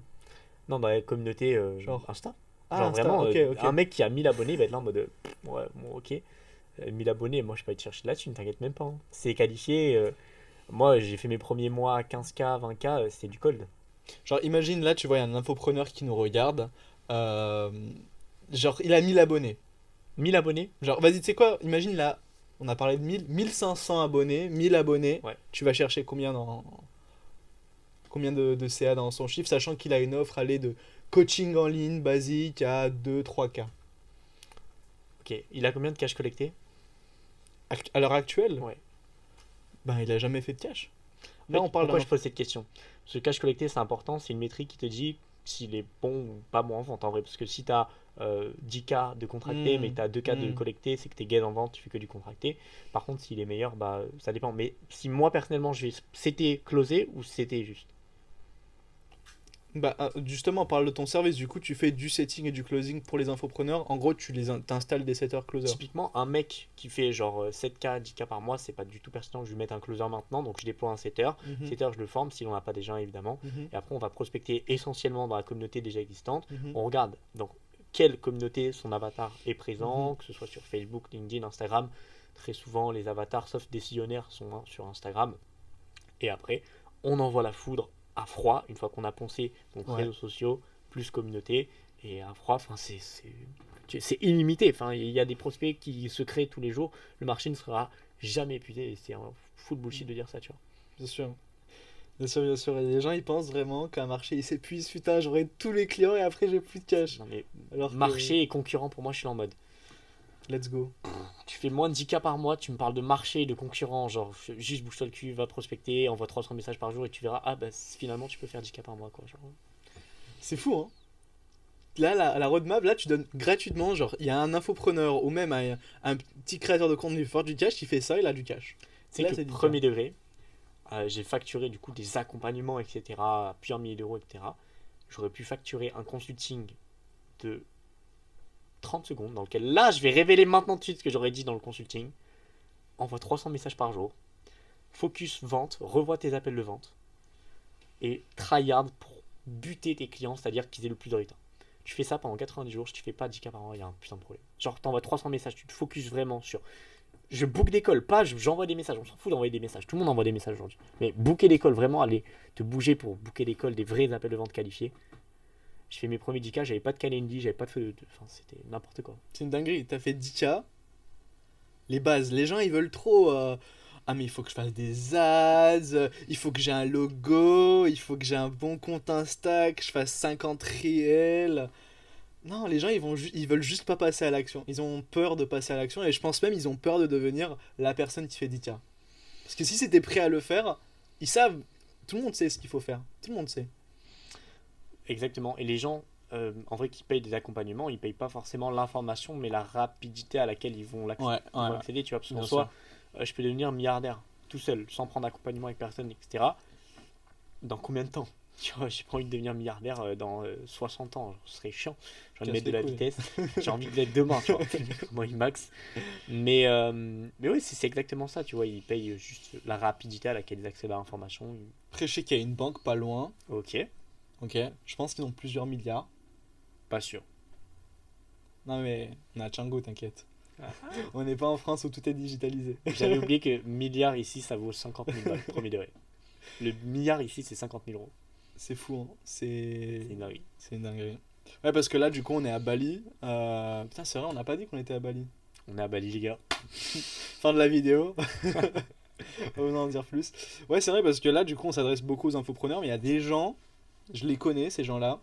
Non, dans les communautés Genre. Insta. Ah, Genre Insta, vraiment, ok, ok. un mec qui a 1000 abonnés, il va être là en mode ouais, bon, ok. 1000 abonnés, moi je peux aller te chercher là-dessus, ne t'inquiète même pas, hein. C'est qualifié. Moi j'ai fait mes premiers mois à 15K, 20K, c'était du cold. Genre, imagine là, tu vois, il y a un infopreneur qui nous regarde. Genre, il a 1000 abonnés. 1000 abonnés. Genre, vas-y, tu sais quoi? Imagine là, on a parlé de 1500 abonnés, 1000 abonnés. Ouais. Tu vas chercher combien de CA dans son chiffre, sachant qu'il a une offre allée de coaching en ligne basique à 2-3K. Ok, il a combien de cash collecté? À l'heure actuelle, Ouais. ben, il a jamais fait de cash. En Là, fait, on parle pourquoi d'un. je pose cette question? Parce que cash collecté c'est important, c'est une métrique qui te dit s'il est bon ou pas bon en vente en vrai. Parce que si tu as 10K de contracté mais que tu as 2K de collecté, c'est que tu es gain en vente, tu fais que du contracté. Par contre, s'il est meilleur, ça dépend. Mais si moi personnellement, c'était closé ou c'était juste? Bah, justement, on parle de ton service. Du coup, tu fais du setting et du closing pour les infopreneurs. En gros, t'installes des setters closers. Typiquement, un mec qui fait genre 7K, 10K par mois, c'est pas du tout pertinent que je lui mette un closer maintenant. Donc je déploie un setter. Mhm. Setter, je le forme s'il n'en a pas déjà évidemment. Mhm. Et après, on va prospecter essentiellement dans la communauté déjà existante. Mhm. On regarde donc quelle communauté son avatar est présent, Mhm. que ce soit sur Facebook, LinkedIn, Instagram. Très souvent, les avatars, sauf décisionnaires, sont sur Instagram. Et après, on envoie la foudre à froid, une fois qu'on a poncé donc Ouais. réseaux sociaux, plus communauté. Et à froid, c'est illimité. Enfin, il y a des prospects qui se créent tous les jours. Le marché ne sera jamais épuisé. Et c'est un full bullshit de dire ça, tu vois. Bien sûr. Bien sûr, bien sûr. Et les gens, ils pensent vraiment qu'un marché, il s'épuise. Putain, j'aurai tous les clients et après, j'ai plus de cash. Non, mais Alors que- marché et concurrent, pour moi, je suis en mode. Let's go. Tu fais moins de 10K par mois, tu me parles de marché et de concurrent, genre juste bouge-toi le cul, va prospecter, envoie 300 messages par jour et tu verras, finalement tu peux faire 10K par mois, quoi. Genre. C'est fou, hein. Là, la roadmap, là, tu donnes gratuitement. Genre, il y a un infopreneur ou même un petit créateur de contenu fort du cash qui fait ça, il a du cash. C'est Là, que c'est 10K. premier degré, j'ai facturé du coup des accompagnements, etc., à plusieurs milliers d'euros, etc. J'aurais pu facturer un consulting de 30 secondes, dans lequel là, je vais révéler maintenant tout de suite ce que j'aurais dit dans le consulting. Envoie 300 messages par jour, focus vente, revois tes appels de vente, et tryhard pour buter tes clients, c'est-à-dire qu'ils aient le plus de résultats. Tu fais ça pendant 90 jours, si tu fais pas 10K par mois, il y a un putain de problème. Genre, t'envoies 300 messages, tu te focuses vraiment sur. Je book des calls, pas j'envoie des messages, on s'en fout d'envoyer des messages, tout le monde envoie des messages aujourd'hui. Mais booker des calls, vraiment aller te bouger pour booker des calls, des vrais appels de vente qualifiés. Je fais mes premiers 10K, j'avais pas de calendly, j'avais pas de feu. Enfin, c'était n'importe quoi. C'est une dinguerie. T'as fait 10K. Les bases. Les gens, ils veulent trop. Ah, mais il faut que je fasse des ads. Il faut que j'ai un logo. Il faut que j'ai un bon compte Insta. Que je fasse 50 réels. Non, les gens, ils veulent juste pas passer à l'action. Ils ont peur de passer à l'action et je pense même ils ont peur de devenir la personne qui fait 10K. Parce que si c'était prêt à le faire, ils savent, tout le monde sait ce qu'il faut faire. Tout le monde sait. Exactement. Et les gens, en vrai, qui payent des accompagnements, ils payent pas forcément l'information, mais la rapidité à laquelle Ouais, ils vont ouais, accéder, tu vois. Parce qu'en bien soi, sûr. je peux devenir milliardaire tout seul, sans prendre d'accompagnement avec personne, etc. Dans combien de temps? Tu vois, j'ai pas envie de devenir milliardaire dans 60 ans, ce serait chiant. J'ai envie de Casse mettre de les la couilles. vitesse, j'ai envie de l'être demain, tu vois. Moi, il max. Mais oui, c'est exactement ça, tu vois. Ils payent juste la rapidité à laquelle ils accèdent à l'information. Après, je sais qu'il y a une banque pas loin. Ok, Ok. Je pense qu'ils ont plusieurs milliards. pas sûr. Non, mais on a Django, t'inquiète. Ah. On n'est pas en France où tout est digitalisé. J'avais oublié que milliard ici, ça vaut 50 000 balles, premier degré. Le milliard ici, c'est 50 000 euros. C'est fou, hein. C'est une dinguerie. C'est une dinguerie. Ouais, parce que là, du coup, on est à Bali. Putain, c'est vrai, on n'a pas dit qu'on était à Bali. On est à Bali, les gars. Fin de la vidéo. On va en dire plus. Ouais, c'est vrai, parce que là, du coup, on s'adresse beaucoup aux infopreneurs, mais il y a des gens, je les connais, ces gens-là,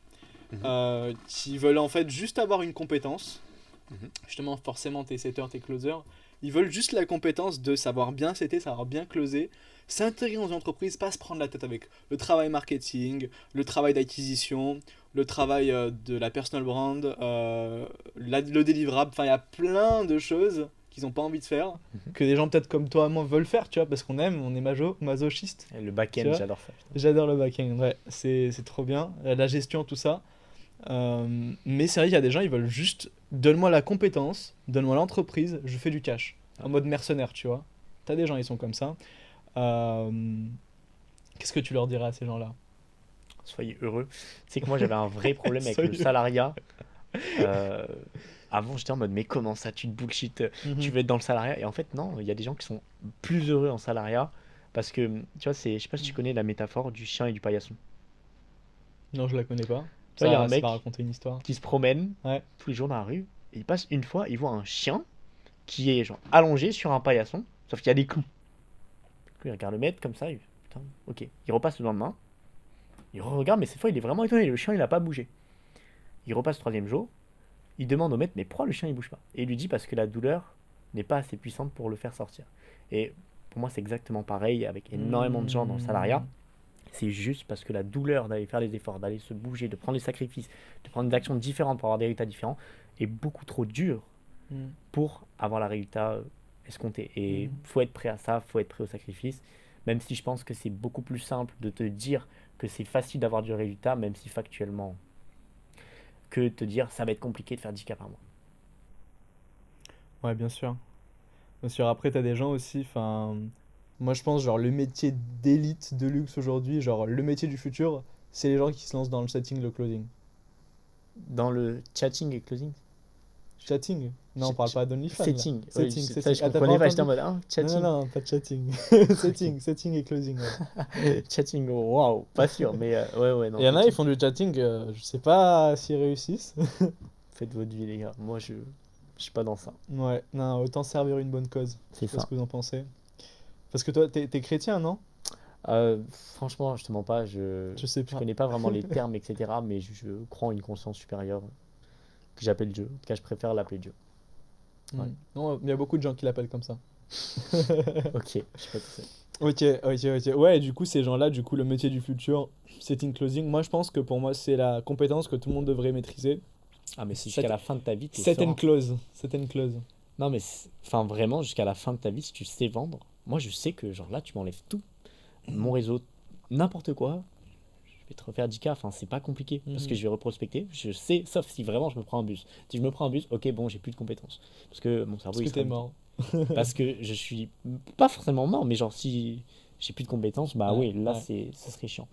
Mhm. qui veulent en fait juste avoir une compétence. Mhm. Justement, forcément, tes setters, tes closers. Ils veulent juste la compétence de savoir bien setter, savoir bien closer, s'intégrer dans une entreprise, pas se prendre la tête avec le travail marketing, le travail d'acquisition, le travail de la personal brand, le délivrable. Enfin, il y a plein de choses qu'ils n'ont pas envie de faire, que des gens peut-être comme toi et moi veulent faire, tu vois, parce qu'on aime, on est masochiste. Et le Tu back-end, vois j'adore ça. Putain. J'adore le back-end, ouais, c'est trop bien. La gestion, tout ça. Mais c'est vrai qu'il y a des gens, ils veulent juste donne-moi la compétence, donne-moi l'entreprise, je fais du cash. En mode mercenaire, tu vois. T'as des gens, ils sont comme ça. Euh, Qu'est-ce que tu leur dirais à ces gens-là? Soyez heureux. C'est que moi, j'avais un vrai problème avec le Soyez- salariat. Euh, Avant, j'étais en mode, mais comment ça, tu te bullshit, tu Mhm. veux être dans le salariat? Et en fait, non, il y a des gens qui sont plus heureux en salariat parce que, tu vois, je sais pas si tu connais la métaphore du chien et du paillasson. Non, je la connais pas. Tu vois, il y a un Ça va mec raconter une histoire. qui se promène Ouais. tous les jours dans la rue et il passe une fois, il voit un chien qui est genre allongé sur un paillasson, sauf qu'il y a des clous. Du coup, il regarde le maître comme ça, il fait, putain, ok. Il repasse le lendemain, il regarde, mais cette fois, il est vraiment étonné, le chien, il a pas bougé. Il repasse le troisième jour, il demande au maître, mais pourquoi le chien, il bouge pas? Et il lui dit, parce que la douleur n'est pas assez puissante pour le faire sortir. Et pour moi, c'est exactement pareil avec énormément de gens dans le salariat. Hmm. C'est juste parce que la douleur d'aller faire les efforts, d'aller se bouger, de prendre les sacrifices, de prendre des actions différentes pour avoir des résultats différents, est beaucoup trop dur Hmm. pour avoir le résultat escompté. Et Hmm. faut être prêt à ça, faut être prêt au sacrifice. Même si je pense que c'est beaucoup plus simple de te dire que c'est facile d'avoir du résultat, même si factuellement, que de te dire ça va être compliqué de faire 10K par mois. Ouais, bien sûr. Bien sûr, après, t'as des gens aussi, enfin... Moi, je pense, genre, le métier d'élite, de luxe aujourd'hui, genre, le métier du futur, c'est les gens qui se lancent dans le setting, le closing. Dans le chatting et closing, Chatting? Non, on ch- parle ch- pas d'OnlyFans, là. setting, oui, Setting, ça setting. je Ah, t'as pas comprenais pas, j'étais en entendu? mode hein, Non, chatting. non, pas de chatting. Ok. Setting, setting et closing, ouais. Chatting, waouh, pas sûr, mais ouais, ouais, non, Il y en a, ils setting. font du chatting, je sais pas s'ils réussissent. Faites votre vie, les gars. Moi, je suis pas dans ça. Ouais, non, autant servir une bonne cause. Je C'est sais pas ce ça. que vous en pensez. Parce que toi, t'es chrétien, non? Franchement, je te mens pas, Je sais je pas. connais pas vraiment les termes, etc. Mais je crois en une conscience supérieure que j'appelle Dieu. En tout cas, je préfère l'appeler Dieu. Ouais. Non, il y a beaucoup de gens qui l'appellent comme ça. Ok, je sais pas tout ça. Ok, ok, ok. Ouais, et du coup, ces gens-là, du coup, le métier du futur, setting closing, moi, je pense que pour moi, c'est la compétence que tout le monde devrait maîtriser. Ah, mais c'est jusqu'à Set, la fin de ta vie, t'es set and serein. close. Set and close. Non, mais enfin, vraiment, jusqu'à la fin de ta vie, si tu sais vendre, moi, je sais que, genre là, tu m'enlèves tout. Mon réseau, n'importe quoi, je vais te refaire 10K. Enfin, c'est pas compliqué parce que Mhm. je vais reprospecter. Je sais, sauf si vraiment je me prends un bus. Si je me prends un bus, ok, bon, j'ai plus de compétences. Parce que mon cerveau, Parce il que sera t'es vide. mort. Parce que je suis pas forcément mort, mais genre si j'ai plus de compétences, bah Ouais, oui, là ouais. ce serait chiant.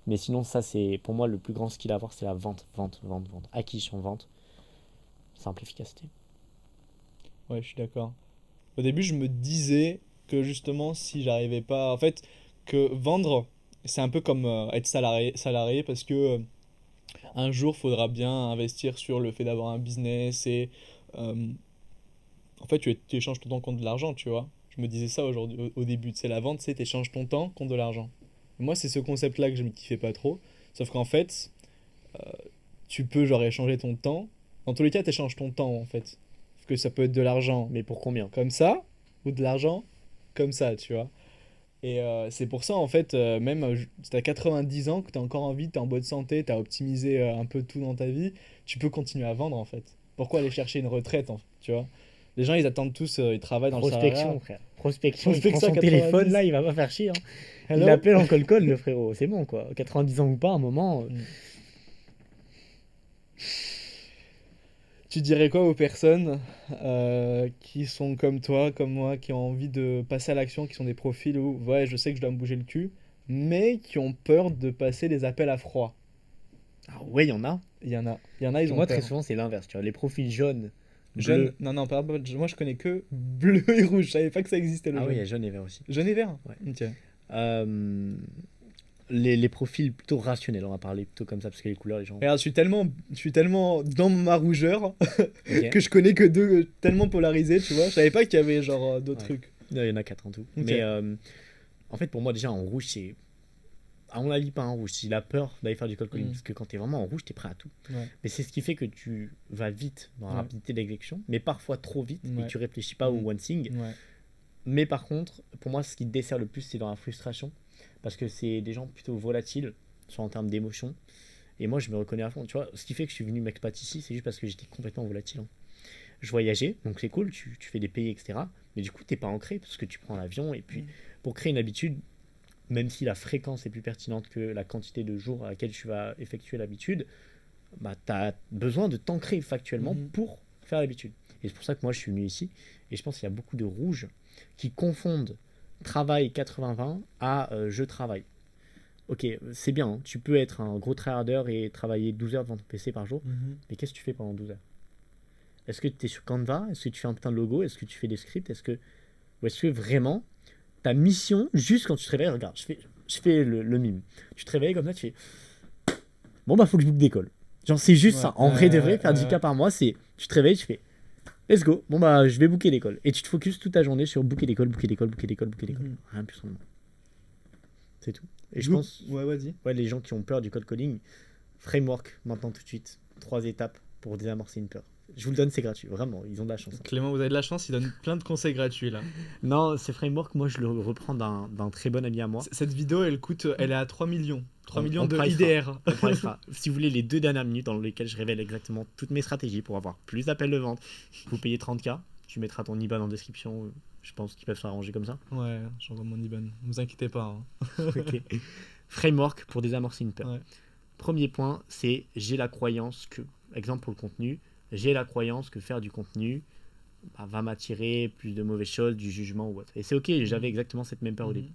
Mais sinon, ça c'est pour moi le plus grand skill à avoir, c'est la vente, vente, vente, vente. Acquisition, vente, simple efficacité. Ouais, je suis d'accord. Au début, je me disais que justement, si j'arrivais pas. En fait, que vendre, c'est un peu comme être salarié parce que un jour, faudra bien investir sur le fait d'avoir un business et euh, en fait, tu échanges ton temps contre de l'argent, tu vois. Je me disais ça aujourd'hui au début, c'est la vente, c'est tu échanges ton temps contre de l'argent. Moi, c'est ce concept-là que je me kiffais pas trop. Sauf qu'en fait, tu peux genre échanger ton temps Dans tous les cas, t'échanges ton temps en fait. Parce que ça peut être de l'argent Mais pour combien? comme ça, ou de l'argent comme ça, tu vois. Et c'est pour ça, en fait, même si t'as 90 ans, que t'as encore envie, t'es en bonne santé, t'as optimisé un peu tout dans ta vie, tu peux continuer à vendre, en fait. Pourquoi aller chercher une retraite, tu vois? Les gens, ils attendent tous, ils travaillent dans le salariat. Prospection, frère. Prospection, il prend Prospection son à 90. téléphone, là, il va pas faire chier. Hein. Il Hello. appelle en call, le frérot. C'est bon, quoi. 90 ans ou pas, à un moment. Mm. Tu dirais quoi aux personnes qui sont comme toi, comme moi, qui ont envie de passer à l'action, qui sont des profils où, ouais, je sais que je dois me bouger le cul, mais qui ont peur de passer les appels à froid? Ah ouais, il y en a. Il y en a, ils ont Moi, peur. très souvent, c'est l'inverse. Tu vois, les profils jaunes, Jaune, bleus. non, non, moi je connais que bleu et rouge, je savais pas que ça existait le Ah oui, il y a jaune. jaune et vert aussi. Jaune et vert? Ouais. Ok. Euh, les profils plutôt rationnels, on va parler plutôt comme ça, parce que les couleurs, les gens. Regarde, je suis tellement dans ma rougeur Ok. que je connais que deux tellement polarisés, tu vois. Je savais pas qu'il y avait genre d'autres Ouais. trucs. Il y en a 4 en tout. Ok. Mais en fait, pour moi, déjà, en rouge, c'est. À mon avis, pas en rouge. Il a peur d'aller faire du cold calling. Mm. Parce que quand t'es vraiment en rouge, t'es prêt à tout. Ouais. Mais c'est ce qui fait que tu vas vite dans la Ouais. rapidité d'exécution, mais parfois trop vite, et Ouais. que tu réfléchis pas au Mm. one thing. Ouais. Mais par contre, pour moi, ce qui te dessert le plus, c'est dans la frustration. Parce que c'est des gens plutôt volatiles, soit en termes d'émotion. Et moi, je me reconnais à fond. Tu vois, ce qui fait que je suis venu m'expat ici, c'est juste parce que j'étais complètement volatile. Hein. Je voyageais, donc c'est cool, tu fais des pays, etc. Mais du coup, t'es pas ancré parce que tu prends l'avion. Et puis, Mm. pour créer une habitude, même si la fréquence est plus pertinente que la quantité de jours à laquelle tu vas effectuer l'habitude, bah, tu as besoin de t'ancrer factuellement Mhm. pour faire l'habitude. Et c'est pour ça que moi, je suis venu ici. Et je pense qu'il y a beaucoup de rouges qui confondent travail 80-20 à je travaille. Ok, c'est bien, hein, tu peux être un gros trader et travailler 12 heures devant ton PC par jour, Mhm. mais qu'est-ce que tu fais pendant 12 heures? Est-ce que tu es sur Canva? Est-ce que tu fais un putain de logo? Est-ce que tu fais des scripts? Ou est-ce que vraiment ta mission, juste quand tu te réveilles, regarde, je fais le mime. Tu te réveilles comme ça, tu fais bon, bah, faut que je book d'école. Genre, c'est juste Ouais, ça. En vrai de vrai, faire ouais. 10K par mois, c'est tu te réveilles, tu fais let's go. Bon, bah, je vais booker l'école. Et tu te focuses toute ta journée sur booker l'école, booker l'école, booker l'école, booker l'école. Mhm. Rien de plus simplement. C'est tout. Et je Go- pense, Ouais, vas-y. ouais, les gens qui ont peur du cold calling, framework, maintenant tout de suite. 3 étapes pour désamorcer une peur. Je vous le donne, c'est gratuit. Vraiment, ils ont de la chance. Hein. Clément, vous avez de la chance, il donne plein de conseils gratuits là. Non, ce framework, moi, je le reprends d'un très bon ami à moi. Cette vidéo, elle est à 3 millions. 3 millions On de pricera. IDR. On pricera. Si vous voulez les 2 dernières minutes dans lesquelles je révèle exactement toutes mes stratégies pour avoir plus d'appels de vente, vous payez 30K. Tu mettras ton IBAN en description. Je pense qu'ils peuvent s'arranger comme ça. Ouais, j'envoie mon IBAN. Ne vous inquiétez pas. Hein. Ok. Framework pour désamorcer une peur. Ouais. Premier point, c'est j'ai la croyance que, exemple pour le contenu, j'ai la croyance que faire du contenu bah, va m'attirer plus de mauvaises choses, du jugement ou autre. Et c'est ok, j'avais exactement cette même peur au Mhm. début.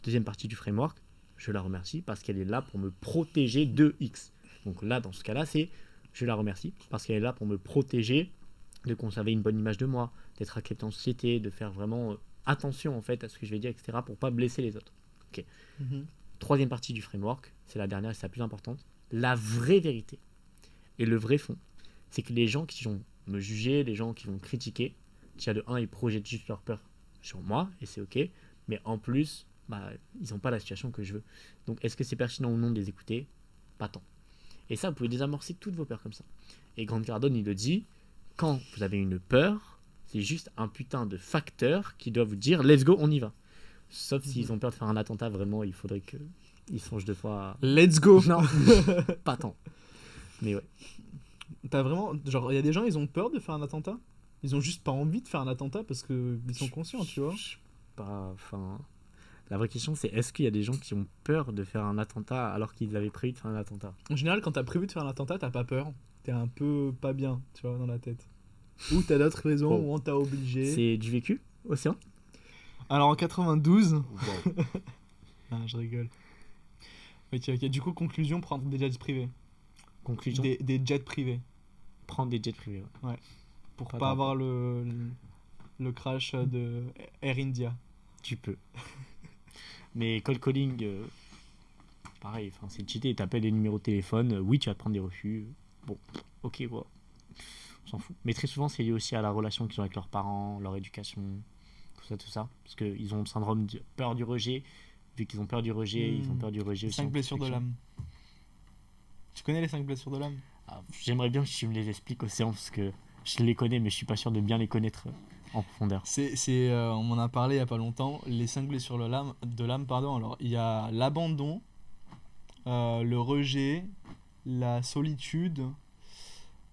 Deuxième partie du framework, je la remercie parce qu'elle est là pour me protéger de X. Donc là, dans ce cas-là, c'est je la remercie parce qu'elle est là pour me protéger de conserver une bonne image de moi, d'être accepté en société, de faire vraiment attention en fait à ce que je vais dire, etc. pour pas blesser les autres. Mhm. Troisième partie du framework, c'est la dernière et c'est la plus importante, la vraie vérité et le vrai fond, c'est que les gens qui vont me juger, les gens qui vont me critiquer, déjà de 1, ils projettent juste leur peur sur moi et c'est ok, mais en plus, bah, ils n'ont pas la situation que je veux. Donc est-ce que c'est pertinent ou non de les écouter? Pas tant. Et ça, vous pouvez désamorcer toutes vos peurs comme ça. Et Grant Cardone, il le dit, quand vous avez une peur, c'est juste un putain de facteur qui doit vous dire let's go, on y va. Sauf s'ils ont peur de faire un attentat, vraiment, il faudrait qu'ils songent 2 fois. Let's go. Non, pas tant. Mais ouais. T'as vraiment. Genre, il y a des gens, ils ont peur de faire un attentat. Ils ont juste pas envie de faire un attentat parce qu'ils sont conscients, tu vois. Pas, enfin, la vraie question, c'est est-ce qu'il y a des gens qui ont peur de faire un attentat alors qu'ils avaient prévu de faire un attentat? En général, quand t'as prévu de faire un attentat, t'as pas peur. T'es un peu pas bien, tu vois, dans la tête. Ou t'as d'autres raisons Bon. où on t'a obligé. C'est du vécu, Océan? Alors en 92. Wow. Ah, je rigole. Ok, ok. Du coup, conclusion, prendre des jets privés. Conclusion, Des jets privés. prendre des jets privés. Ouais. Pour Pas pas tant. avoir le crash de Air India. Tu peux. Mais cold calling, pareil, c'est cheaté. T'appelles les numéros de téléphone, oui, tu vas te prendre des refus. Bon, ok, voilà. On s'en fout. Mais très souvent, c'est lié aussi à la relation qu'ils ont avec leurs parents, leur éducation, tout ça. Parce qu'ils ont le syndrome de peur du rejet. Vu qu'ils ont peur du rejet, ils ont peur du rejet aussi. 5 en blessures de construction. l'âme. Tu connais les 5 blessures de l'âme? J'aimerais bien que tu me les expliques, Océan, parce que je les connais, mais je suis pas sûr de bien les connaître en profondeur. On m'en a parlé il y a pas longtemps, les 5 blessures de l'âme, pardon. Alors, il y a l'abandon, le rejet, la solitude,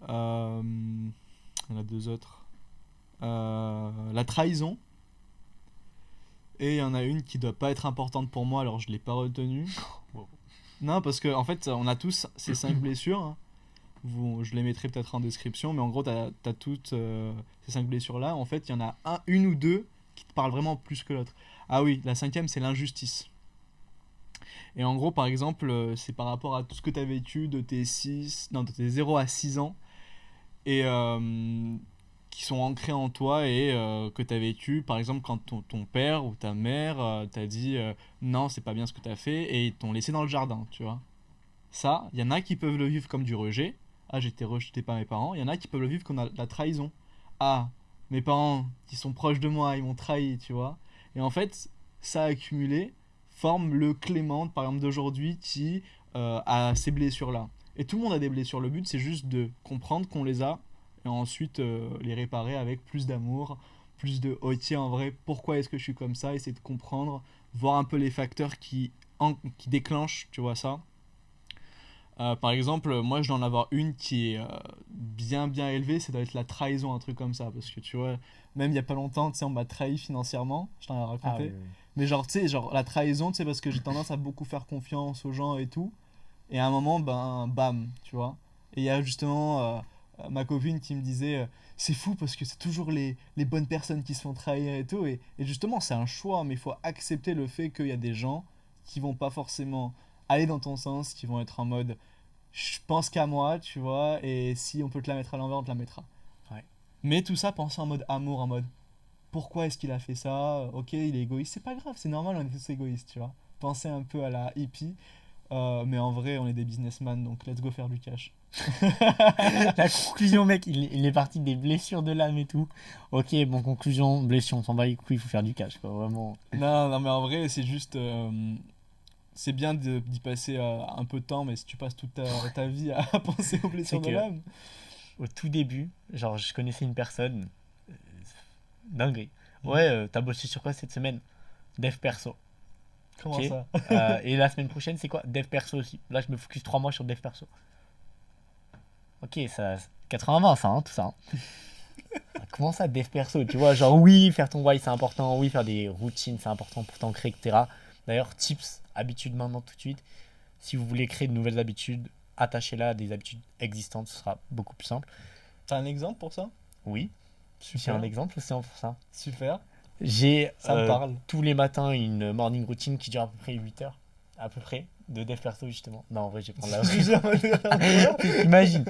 il y en a deux autres, la trahison, et il y en a une qui doit pas être importante pour moi, alors je l'ai pas retenue. Wow. Non, parce que en fait, on a tous ces 5 blessures, hein. Je les mettrai peut-être en description, mais en gros, t'as toutes ces 5 blessures-là. En fait, il y en a une ou deux qui te parlent vraiment plus que l'autre. Ah oui, la cinquième, c'est l'injustice. Et en gros, par exemple, c'est par rapport à tout ce que tu as vécu de tes 0 à 6 ans, et qui sont ancrés en toi, et que tu as vécu, par exemple, quand ton père ou ta mère t'a dit non, c'est pas bien ce que tu as fait, et ils t'ont laissé dans le jardin, tu vois. Ça, il y en a qui peuvent le vivre comme du rejet. Ah, j'étais rejeté par mes parents. Il y en a qui peuvent le vivre comme la trahison. Ah, mes parents, qui sont proches de moi, ils m'ont trahi, tu vois. Et en fait, ça accumulé forme le Clément, par exemple, d'aujourd'hui qui a ces blessures-là. Et tout le monde a des blessures. Le but, c'est juste de comprendre qu'on les a et ensuite les réparer avec plus d'amour, plus de ok, en vrai, pourquoi est-ce que je suis comme ça, essayer de comprendre, voir un peu les facteurs qui déclenchent, tu vois ça. Par exemple, moi je dois en avoir une qui est bien bien élevée, ça doit être la trahison, un truc comme ça. Parce que tu vois, même il y a pas longtemps, tu sais, on m'a trahi financièrement, je t'en ai Ah raconté. oui, oui. Mais genre, tu sais, genre la trahison, tu sais, parce que j'ai tendance à beaucoup faire confiance aux gens et tout. Et à un moment, ben, bam, tu vois. Et il y a justement ma copine qui me disait c'est fou parce que c'est toujours les bonnes personnes qui se font trahir et tout. Et justement, c'est un choix, mais il faut accepter le fait qu'il y a des gens qui vont pas forcément aller dans ton sens, qui vont être en mode je pense qu'à moi, tu vois, et si on peut te la mettre à l'envers, on te la mettra. Ouais. Mais tout ça, penser en mode amour, en mode pourquoi est-ce qu'il a fait ça? Ok, il est égoïste, c'est pas grave, c'est normal, on est tous égoïstes, tu vois. Penser un peu à la hippie, mais en vrai, on est des businessmen, donc let's go faire du cash. La conclusion, mec, il est parti des blessures de l'âme et tout. Ok, bon, conclusion, blessure, on s'en bat les couilles, il faut faire du cash, quoi, vraiment. Non, non, mais en vrai, c'est juste. C'est bien d'y passer un peu de temps, mais si tu passes toute ta vie à penser aux blessures C'est de que l'âme. au tout début, genre, je connaissais une personne, dingue. Mhm. Ouais, t'as bossé sur quoi cette semaine? Dev perso. Comment Ok. ça? Et la semaine prochaine, c'est quoi? Dev perso aussi. Là, je me focus 3 mois sur dev perso. Ok, ça. 80-20, ça, hein, tout ça. Hein. Comment ça, dev perso? Tu vois, genre, oui, faire ton why, c'est important. Oui, faire des routines, c'est important pour t'ancrer, etc. D'ailleurs, tips, habitudes maintenant, tout de suite. Si vous voulez créer de nouvelles habitudes, attachez-la à des habitudes existantes, ce sera beaucoup plus simple. T'as un exemple pour ça? Oui, c'est Super. un exemple, c'est pour ça. Super. J'ai Ça me parle. tous les matins une morning routine qui dure à peu près 8 heures. À peu près. De dev perso, justement. Non, en vrai, je vais prendre la. Imagine.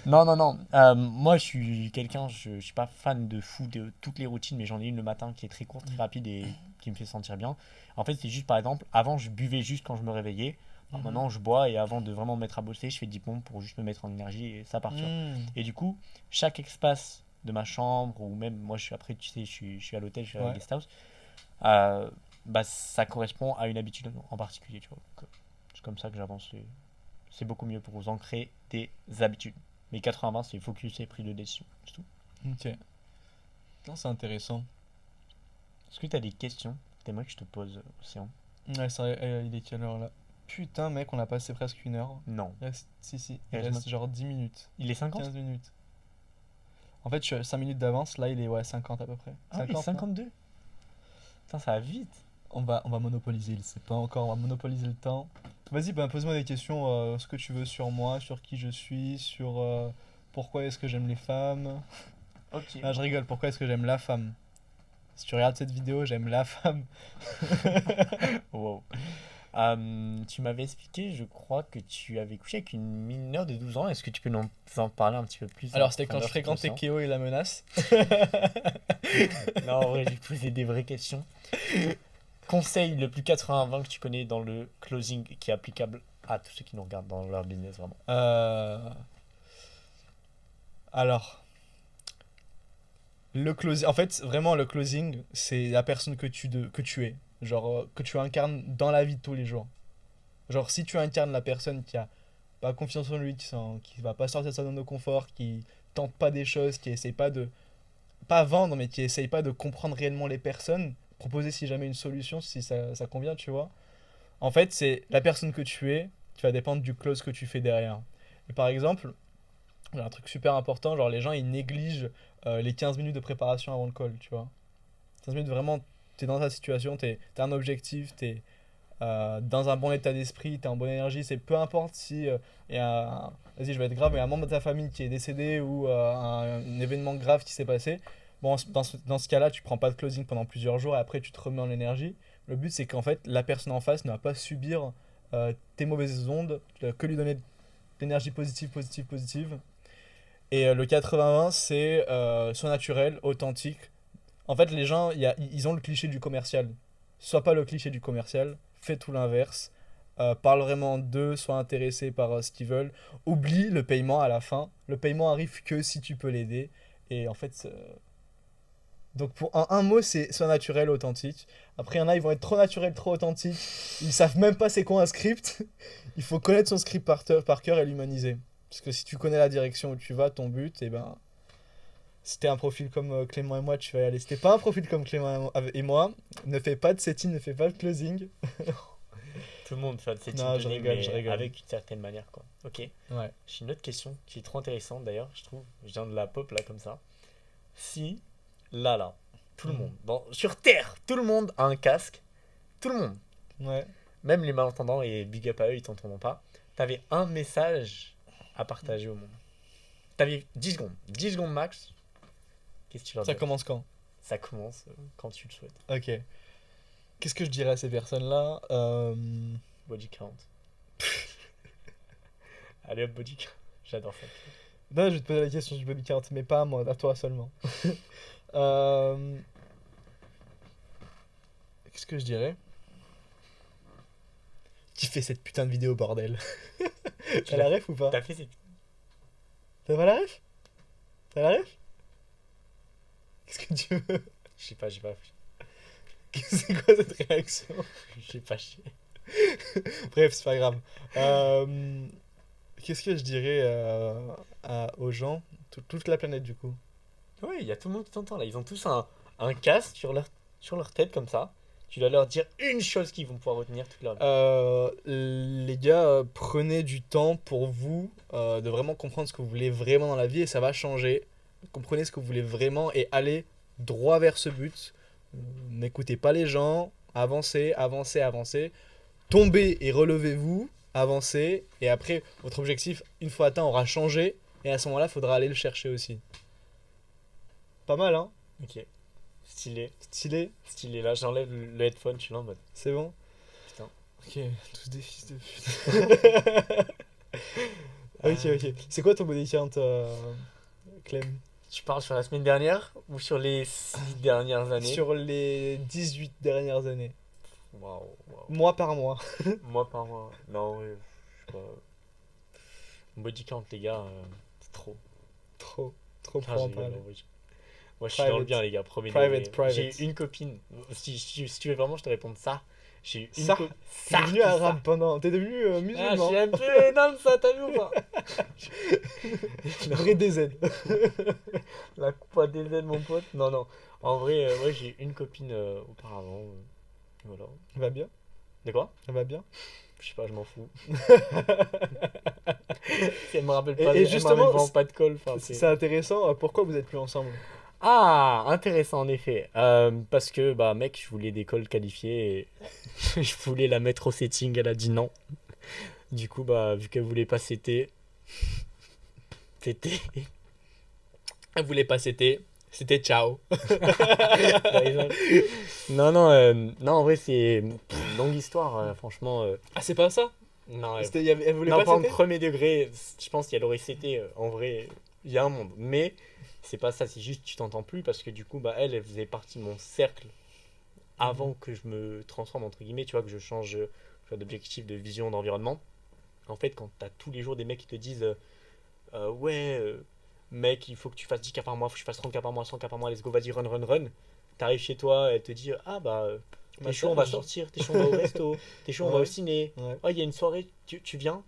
Non, non, non. Moi, je suis quelqu'un, je suis pas fan de fou de toutes les routines, mais j'en ai une le matin qui est très courte, très rapide et qui me fait sentir bien. En fait, c'est juste, par exemple, avant, je buvais juste quand je me réveillais. Alors, maintenant, je bois et avant de vraiment me mettre à bosser, je fais 10 pompes pour juste me mettre en énergie et ça part. Tu vois. Hmm. Et du coup, chaque espace de ma chambre, ou même moi, je suis après, tu sais, je suis à l'hôtel, je suis à la Ouais. guest house, euh, bah, ça correspond à une habitude en particulier. Tu vois. Donc, c'est comme ça que j'avance. C'est beaucoup mieux pour vous ancrer des habitudes. Mais 80-20, c'est focus et prise de décision. C'est tout. Ok. Non, c'est intéressant. Est-ce que tu as des questions que t'aimerais que je te pose, Océan? Ouais, c'est vrai, il est quelle heure là? Putain, mec, on a passé presque une heure. Non. Si, Il il reste reste genre 10 minutes, Il est 50? 15 minutes. En fait, je suis à 5 minutes d'avance, là il est ouais, 50 à peu près. Ah oui, 50, non? 52. Putain, ça va vite. On va monopoliser, c'est pas encore, on va monopoliser le temps. Vas-y, ben, pose-moi des questions, ce que tu veux sur moi, sur qui je suis, sur pourquoi est-ce que j'aime les femmes. Ok. Ah, je rigole, pourquoi est-ce que j'aime la femme? Si tu regardes cette vidéo, j'aime la femme. Wow. Tu m'avais expliqué, je crois, que tu avais couché avec une mineure de 12 ans. Est-ce que tu peux nous en parler un petit peu plus en Alors, c'était quand je profondeur, s'il te fréquentais plaît, Kéo et la menace. Océan? Non, en vrai, j'ai posé des vraies questions. Conseil le plus 80-20 que tu connais dans le closing qui est applicable à tous ceux qui nous regardent dans leur business, vraiment. Alors, le closing, en fait, vraiment, le closing, c'est la personne que tu es. Genre, que tu incarnes dans la vie de tous les jours. Genre, si tu incarnes la personne qui a pas confiance en lui, qui va pas sortir de sa zone de confort, qui tente pas des choses, qui essaye pas de pas vendre, mais qui essaye pas de comprendre réellement les personnes, proposer si jamais une solution, si ça convient, tu vois. En fait, c'est la personne que tu es, qui va dépendre du close que tu fais derrière. Et par exemple, il y a un truc super important, genre les gens ils négligent les 15 minutes de préparation avant le call, tu vois. 15 minutes vraiment, t'es dans ta situation, t'as un objectif, t'es dans un bon état d'esprit, t'es en bonne énergie, c'est peu importe si y a vas-y je vais être grave, mais un membre de ta famille qui est décédé ou un événement grave qui s'est passé, bon dans ce cas-là tu prends pas de closing pendant plusieurs jours et après tu te remets en énergie. Le but c'est qu'en fait la personne en face ne va pas subir tes mauvaises ondes, que lui donner de l'énergie positive, positive, positive. Et le 80-20 c'est soit naturel, authentique. En fait les gens ils ont le cliché du commercial. Sois pas le cliché du commercial, fais tout l'inverse. Parle vraiment d'eux, sois intéressé par ce qu'ils veulent. Oublie le paiement à la fin. Le paiement arrive que si tu peux l'aider. Et en fait, donc pour un mot, c'est sois naturel, authentique. Après, il y en a, ils vont être trop naturels, trop authentiques. Ils savent même pas c'est quoi un script. Il faut connaître son script par cœur et l'humaniser. Parce que si tu connais la direction où tu vas, ton but, et ben, si t'es un profil comme Clément et moi, tu vas y aller. Si t'es pas un profil comme Clément et moi, ne fais pas de setting, ne fais pas de closing. Tout le monde fait cette Non, je ligne, rigole, mais je rigole. avec une certaine manière, quoi. Ok. Ouais. J'ai une autre question qui est trop intéressante d'ailleurs, je trouve. Je viens de la pop là comme ça. Si, là, tout le monde, sur Terre, tout le monde a un casque, tout le monde, Ouais. même les malentendants et big up à eux, ils t'entendront pas. T'avais un message à partager au monde. T'avais 10 secondes max. Qu'est-ce que tu leur Ça dirais? commence quand? Ça commence quand tu le souhaites. Ok. Qu'est-ce que je dirais à ces personnes-là Body count. Allez hop, body count. J'adore ça. Non, je vais te poser la question du body count, mais pas à moi, à toi seulement. Euh, Qu'est-ce que je dirais? Qui fait cette putain de vidéo, bordel? T'as la ref ou pas? T'as fait cette... T'as pas la ref? T'as la ref? Qu'est-ce que tu veux? j'ai pas C'est quoi cette réaction? j'ai pas chié. Bref, c'est pas grave. Qu'est-ce que je dirais aux gens? Toute la planète, du coup. Oui, il y a tout le monde qui t'entend là. Ils ont tous un casque sur leur tête comme ça. Tu dois leur dire une chose qu'ils vont pouvoir retenir toute leur vie. Les gars, prenez du temps pour vous de vraiment comprendre ce que vous voulez vraiment dans la vie et ça va changer. Comprenez ce que vous voulez vraiment et allez droit vers ce but. N'écoutez pas les gens, avancez, avancez, avancez. Tombez et relevez-vous, avancez. Et après, votre objectif, une fois atteint, aura changé. Et à ce moment-là, il faudra aller le chercher aussi. Pas mal, hein? Ok. Stylé. Stylé, Stylé. Là, j'enlève le headphone, je suis là en mode. c'est bon? Putain. Ok, tous des fils de pute. Ok. C'est quoi ton body count, Clem? Tu parles sur la semaine dernière ou sur les 6 dernières années? Sur les 18 dernières années. Waouh. Mois par mois. Moi par mois. Non, ouais, je sais pas. Mon body count, les gars, c'est trop. Trop Ah, pour en j'ai rigole, parler. en vrai. Moi, je suis dans le Private. bien, les gars. Premier Private, degré. private. J'ai une copine. Si tu veux vraiment, je te réponde ça. J'ai une Ça, copine. T'es devenu arabe pendant. T'es devenu Ah, je musulman. suis un peu énorme, ça, t'as vu ou pas? Vrai DZ. La coupe à DZ, mon pote. Non. En vrai, ouais, j'ai une copine auparavant. Voilà. Elle va bien. De quoi? Elle va bien. Je sais pas, je m'en fous. Elle me rappelle Et pas, elle me justement, rappelle vraiment pas de call. Enfin, C'est intéressant. Pourquoi vous êtes plus ensemble? Ah, intéressant en effet. Parce que, bah, mec, je voulais des calls qualifiés et je voulais la mettre au setting. Elle a dit non. Du coup, bah, vu qu'elle voulait pas setter. Elle voulait pas setter. C'était ciao. Non, en vrai, c'est une longue histoire, franchement. Ah, c'est pas ça? Non, Elle voulait non, pas pas en c'était. premier degré. Je pense qu'elle aurait cété. En vrai, il y a un monde. Mais c'est pas ça, c'est juste tu t'entends plus parce que du coup, bah, elle faisait partie de mon cercle avant que je me transforme, entre guillemets, tu vois, que je change d'objectif, de vision, d'environnement. En fait, quand t'as tous les jours des mecs qui te disent ouais, mec, il faut que tu fasses 10K par mois, faut que je fasse 30K par mois, 100K par mois, let's go, vas-y, run. T'arrives chez toi, elle te dit ah bah. T'es chaud, on va sortir, t'es chaud, on va au resto, t'es chaud, on va au ciné. Ouais. Oh, il y a une soirée, tu viens?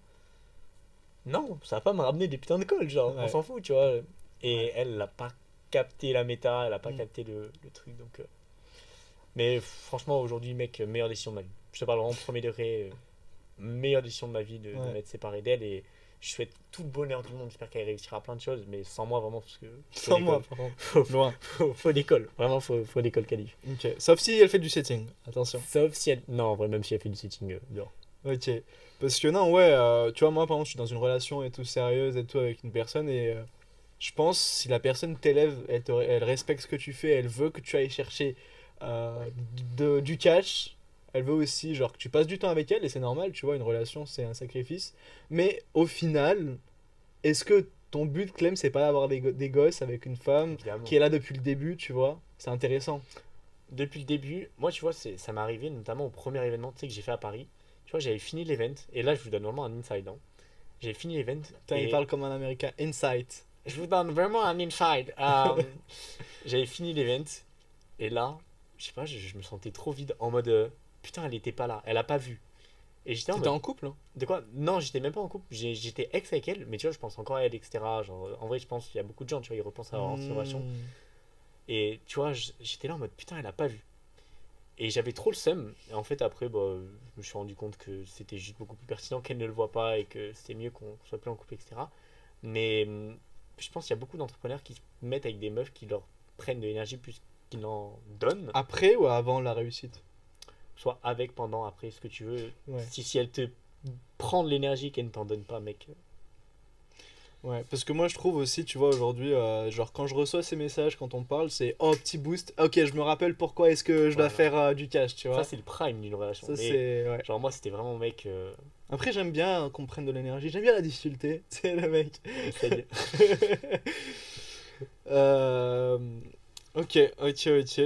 non, ça va pas me ramener des putains de calls, genre, Ouais. on s'en fout, tu vois. Et Ouais. elle n'a pas capté la méta, elle a pas Mm. capté le truc, donc. Mais franchement, aujourd'hui, mec, meilleure décision de ma vie. Je te parle vraiment premier degré, meilleure décision de ma vie de Ouais. m'être séparé d'elle et je souhaite tout le bonheur du monde. J'espère qu'elle réussira plein de choses, mais sans moi, vraiment, parce que. Sans moi, par contre. Loin. Faut d'école, vraiment, faut d'école qualif. Ok. Sauf si elle fait du setting. Attention. Sauf si elle. Non, en vrai, même si elle fait du setting dehors. Ok. Parce que non, ouais, tu vois, moi, par exemple, je suis dans une relation et tout sérieuse et tout avec une personne et je pense si la personne t'élève, elle respecte ce que tu fais, elle veut que tu ailles chercher du cash, elle veut aussi, genre, que tu passes du temps avec elle et c'est normal, tu vois, une relation, c'est un sacrifice. Mais au final, est-ce que ton but, Clem, c'est pas d'avoir des gosses avec une femme Évidemment. qui est là depuis le début, tu vois? C'est intéressant. Depuis le début, moi, tu vois, ça m'est arrivé notamment au premier événement tu sais, que j'ai fait à Paris. Tu vois, j'avais fini l'event, et là, je vous donne vraiment un inside. Hein. J'ai fini l'event, Putain, il et parle comme un américain. Insight. je vous donne vraiment un inside. J'avais fini l'event, et là, je sais pas, je me sentais trop vide, en mode, putain, elle était pas là, elle a pas vu. Et j'étais en T'étais mode, en couple, hein? de quoi? Non, j'étais même pas en couple, j'étais ex avec elle, mais tu vois, je pense encore à elle, etc. Genre, en vrai, je pense qu'il y a beaucoup de gens, tu vois, ils repensent à leur ancienne relation. Hmm. Et tu vois, j'étais là en mode, putain, elle a pas vu. Et j'avais trop le seum. Et en fait, après, bah, je me suis rendu compte que c'était juste beaucoup plus pertinent qu'elle ne le voit pas et que c'était mieux qu'on soit plus en couple, etc. Mais je pense qu'il y a beaucoup d'entrepreneurs qui se mettent avec des meufs qui leur prennent de l'énergie plus qu'ils n'en donnent. Après ou avant la réussite? Soit avec, pendant, après, ce que tu veux. Ouais. Si elle te prend de l'énergie qu'elle ne t'en donne pas, mec. Ouais, parce que moi je trouve aussi, tu vois, aujourd'hui, genre quand je reçois ces messages, quand on parle, c'est oh petit boost, ok, je me rappelle pourquoi est-ce que je dois Voilà. faire du cash, tu vois. Ça, c'est le prime d'une relation. Ça, Mais c'est. Ouais. genre, moi, c'était vraiment, mec, Après, j'aime bien qu'on prenne de l'énergie, j'aime bien la difficulté, c'est le mec. essaye. Euh, Ok,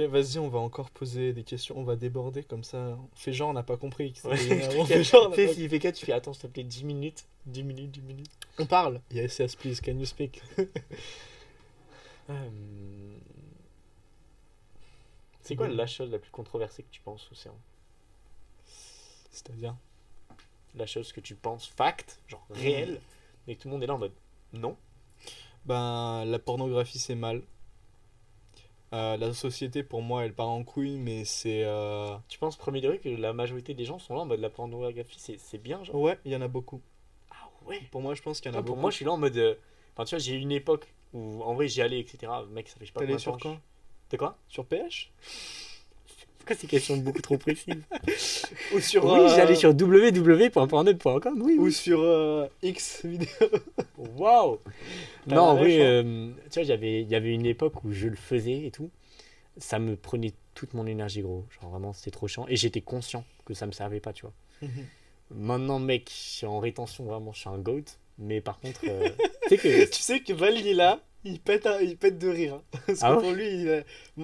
vas-y, on va encore poser des questions, on va déborder comme ça. On fait genre, on n'a pas compris. Ouais. On fait genre, on n'a Tu sais, pas- s'il fait 4, tu fais attends, s'il te plaît, 10 minutes. 10 minutes, 10 minutes. On parle. Yes, yes, please, can you speak? Euh, C'est quoi la chose la plus controversée que tu penses, Océan? C'est-à-dire? La chose que tu penses fact, genre réel, mais que tout le monde est là en mode non. Ben, la pornographie, c'est mal. La société, pour moi, elle part en couille, mais c'est. Tu penses, premier degré, que la majorité des gens sont là en mode la pornographie, c'est bien, genre? Ouais, il y en a beaucoup. Ah ouais. Pour moi, je pense qu'il y en a Non, pour beaucoup. moi, je suis là en mode. Enfin, tu vois, j'ai eu une époque où en vrai j'y allais, etc. Mec, ça fait je sais pas T'es allé combien de sur temps. quoi? De quoi? Sur PH? Pourquoi ces questions beaucoup trop précises? Ou sur. Oui, j'allais sur www.pornhub.com, oui, Ou oui. sur X vidéo. Waouh! T'as Non, en la vrai, ref, hein. tu vois, il y avait une époque où je le faisais et tout. Ça me prenait toute mon énergie, gros. Genre vraiment, c'était trop chiant. Et j'étais conscient que ça me servait pas, tu vois. Maintenant, mec, je suis en rétention, vraiment, je suis un goat. Mais par contre, tu sais que. Tu sais que Val, il est là, il pète de rire. Hein. Parce Ah que ouais? pour lui,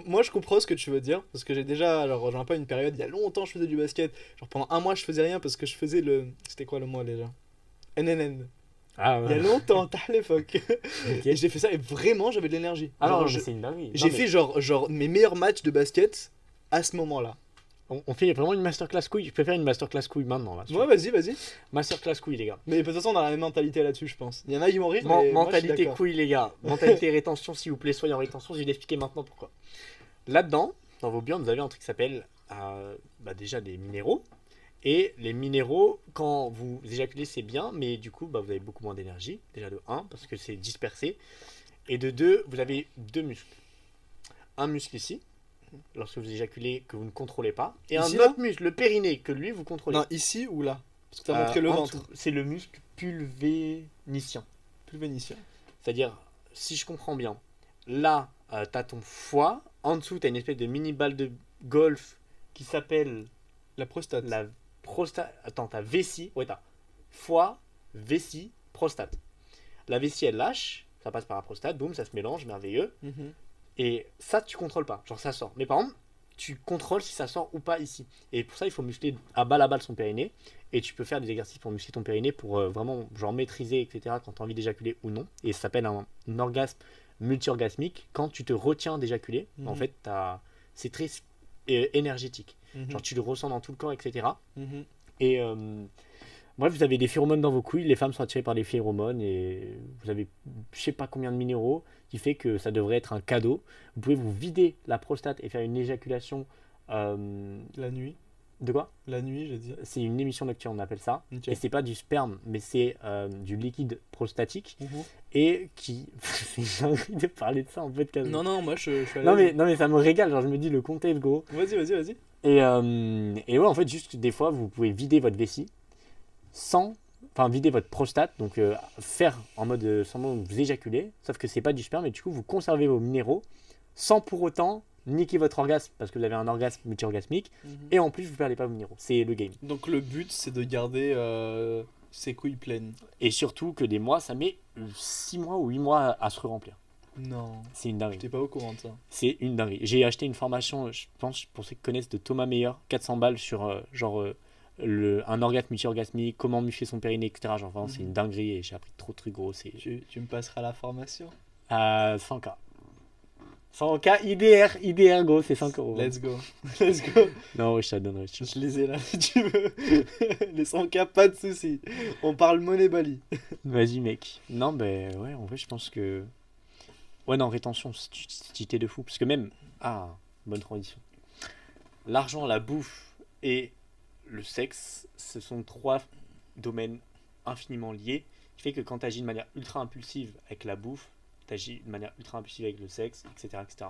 moi je comprends ce que tu veux dire. Parce que j'ai déjà, alors rejoint un peu une période, il y a longtemps je faisais du basket. Genre pendant un mois je faisais rien parce que je faisais le. C'était quoi le mois déjà? NNN. Ah Il y a ouais. longtemps, t'as l'époque. Ok. Et j'ai fait ça et vraiment j'avais de l'énergie. Ah non, Genre, non, mais c'est une dinguerie. j'ai Non, mais fait genre mes meilleurs matchs de basket à ce moment-là. on fait vraiment une masterclass couille. Je peux faire une masterclass couille maintenant, là. Ouais, vas-y. Masterclass couille, les gars. Mais de toute façon, on a la même mentalité là-dessus, je pense. Il y en a qui vont rire, mais moi, je suis Mentalité d'accord. couille, les gars. Mentalité rétention, s'il vous plaît, soyez en rétention. Je vais l'expliquer maintenant pourquoi. Là-dedans, dans vos biens, vous avez un truc qui s'appelle déjà des minéraux. Et les minéraux, quand vous éjaculez, c'est bien, mais du coup, vous avez beaucoup moins d'énergie. Déjà de 1, parce que c'est dispersé. Et de 2, vous avez 2 muscles. Un muscle ici, lorsque vous éjaculez, que vous ne contrôlez pas. Et Ici, un là autre muscle, le périnée, que lui, vous contrôlez. Non, ici ou là? Parce que t'as montré le En ventre. dessous, c'est le muscle pulvénicien. Plus vénitien. C'est-à-dire, si je comprends bien, là, t'as ton foie. En dessous, t'as une espèce de mini balle de golf qui s'appelle La prostate. la prostate. Attends, t'as vessie. Ouais, t'as foie, vessie, prostate. La vessie, elle lâche. Ça passe par la prostate. Boum, ça se mélange. Merveilleux. Mhm. Et ça, tu contrôles pas. Genre, ça sort. Mais par contre, tu contrôles si ça sort ou pas ici. Et pour ça, il faut muscler à balle son périnée. Et tu peux faire des exercices pour muscler ton périnée pour vraiment genre maîtriser, etc. quand tu as envie d'éjaculer ou non. Et ça s'appelle un orgasme multi-orgasmique. Quand tu te retiens d'éjaculer, Mhm. en fait, c'est très énergétique. Mhm. Genre, tu le ressens dans tout le corps, etc. Mhm. Et Bref, vous avez des phéromones dans vos couilles, les femmes sont attirées par les phéromones et vous avez je sais pas combien de minéraux qui fait que ça devrait être un cadeau. Vous pouvez vous vider la prostate et faire une éjaculation La nuit. de quoi? La nuit, j'ai dit. C'est une émission nocturne, on appelle ça. Ok. Et c'est pas du sperme, mais c'est du liquide prostatique Mhm. et qui. C'est une dinguerie de parler de ça en podcast. Non, moi je suis à Non l'aise. mais ça me régale, genre je me dis le contexte gros. Vas-y. Et ouais, en fait, juste des fois, vous pouvez vider votre vessie sans. Enfin, vider votre prostate, donc faire en mode semblant que vous éjaculez, sauf que c'est pas du sperme, et du coup, vous conservez vos minéraux sans pour autant niquer votre orgasme, parce que vous avez un orgasme multi-orgasmique, et en plus, vous perdez pas vos minéraux. C'est le game. Donc le but c'est de garder ses couilles pleines. Et surtout que des mois, ça met 6 mois ou 8 mois à se remplir. Non, C'est une dinguerie. j'étais pas au courant de ça. C'est une dinguerie. J'ai acheté une formation, je pense, pour ceux qui connaissent, de Thomas Meyer, 400 balles sur un orgasme multi-orgasmique, comment muscler son périnée, etc. Genre vraiment, c'est une dinguerie et j'ai appris trop de trucs gros. C'est Tu me passeras la formation. à 100K. 100K IDR gros, c'est 5 euros. Let's go. Let's go. Non, ouais, je te la donnerai. Je les ai là si tu veux. Les 100K, pas de soucis. On parle monnaie Bali. Vas-y, mec. Non, ben ouais, en vrai, je pense que. Ouais, non, rétention, c'est idée de fou. Parce que même. Ah, bonne transition. L'argent, la bouffe et le sexe, ce sont 3 domaines infiniment liés. Qui fait que quand tu agis de manière ultra impulsive avec la bouffe, tu agis de manière ultra impulsive avec le sexe, etc. etc.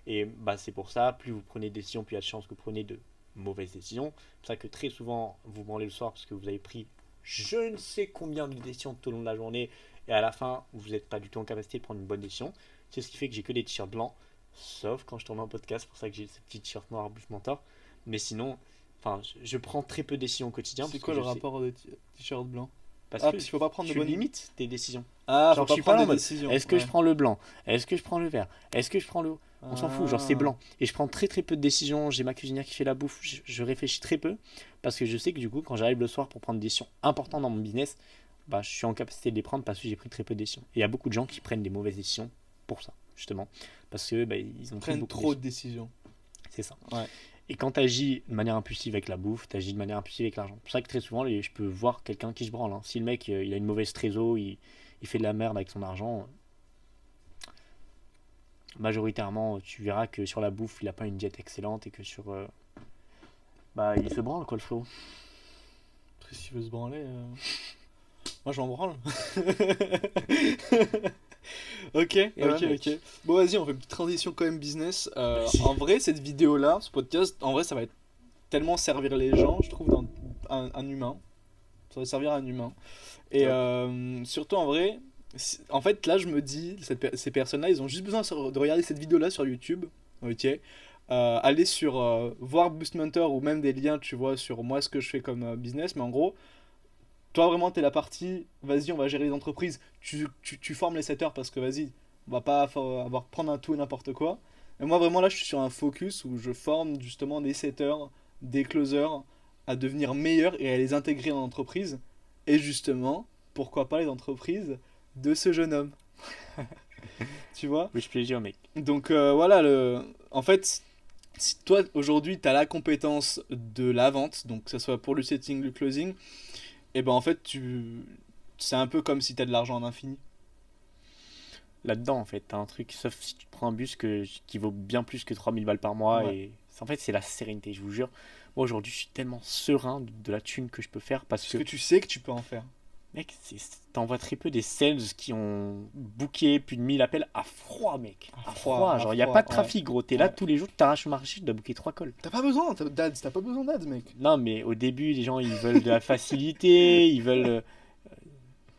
Et bah, c'est pour ça, plus vous prenez des décisions, plus il y a de chances que vous preniez de mauvaises décisions. C'est pour ça que très souvent, vous branlez le soir parce que vous avez pris je ne sais combien de décisions tout au long de la journée et à la fin, vous n'êtes pas du tout en capacité de prendre une bonne décision. C'est ce qui fait que j'ai que des t-shirts blancs, sauf quand je tourne en podcast, c'est pour ça que j'ai ce petit t-shirt noir bouffe mentor. Mais sinon, enfin, je prends très peu de décisions au quotidien. C'est parce quoi que le je sais- rapport des t-shirts blancs? Parce Ah, que parce qu'il faut pas prendre de tu bonnes limites tes décisions. Ah, Genre, faut je suis pas pas là prendre en des mode, décisions. est-ce que je Ouais. prends le blanc? Est-ce que je prends le vert? Est-ce que je prends le... On s'en fout, genre c'est blanc. Et je prends très très peu de décisions. J'ai ma cuisinière qui fait la bouffe. Je réfléchis très peu. Parce que je sais que du coup, quand j'arrive le soir pour prendre des décisions importantes dans mon business, bah, je suis en capacité de les prendre parce que j'ai pris très peu de décisions. Et il y a beaucoup de gens qui prennent des mauvaises décisions pour ça, justement. Parce que bah, ils ont Ils pris prennent beaucoup trop de de décisions. décisions. C'est ça. Ouais. Et quand tu agis de manière impulsive avec la bouffe, tu agis de manière impulsive avec l'argent. C'est pour ça que très souvent, je peux voir quelqu'un qui se branle. Hein. Si le mec il a une mauvaise trésor, il fait de la merde avec son argent, majoritairement, tu verras que sur la bouffe, il a pas une diète excellente et que sur. Bah, il se branle, quoi, le frérot. Après, s'il veut se branler. Moi, je m'en branle. Ok. Bon, vas-y, on fait une petite transition quand même business. Vas-y. En vrai, cette vidéo-là, ce podcast, en vrai, ça va être tellement servir les gens, je trouve, dans un humain. Ça va servir à un humain. Et surtout, en vrai, en fait, là, je me dis, ces personnes-là, ils ont juste besoin de regarder cette vidéo-là sur YouTube. Ok. Aller sur voir Boost Mentor ou même des liens, tu vois, sur moi, ce que je fais comme business. Mais en gros, toi, vraiment, t'es la partie, vas-y, on va gérer les entreprises. Tu formes les setters parce que, vas-y, on va pas prendre un tout et n'importe quoi. Mais moi, vraiment, là, je suis sur un focus où je forme justement des setters, des closers à devenir meilleurs et à les intégrer en entreprise. Et justement, pourquoi pas les entreprises de ce jeune homme. Tu vois? Wish plaisir, mec. Donc voilà, en fait, si toi aujourd'hui tu as la compétence de la vente, donc que ce soit pour le setting, le closing, et ben en fait, c'est un peu comme si tu as de l'argent en infini. Là-dedans, en fait, t'as un truc, sauf si tu te prends un bus qui vaut bien plus que 3000 balles par mois. Ouais. Et en fait, c'est la sérénité, je vous jure. Moi, aujourd'hui, je suis tellement serein de la thune que je peux faire parce Parce que, que tu sais que tu peux en faire. mec, t'en vois très peu des sales qui ont booké plus de 1000 appels à froid, mec. À froid. Genre, il n'y a pas de trafic, gros. T'es là Ouais. tous les jours, tu t'arraches au marché, tu dois booker 3 calls. T'as pas besoin d'ads, mec. Non, mais au début, les gens, ils veulent de la facilité, ils veulent.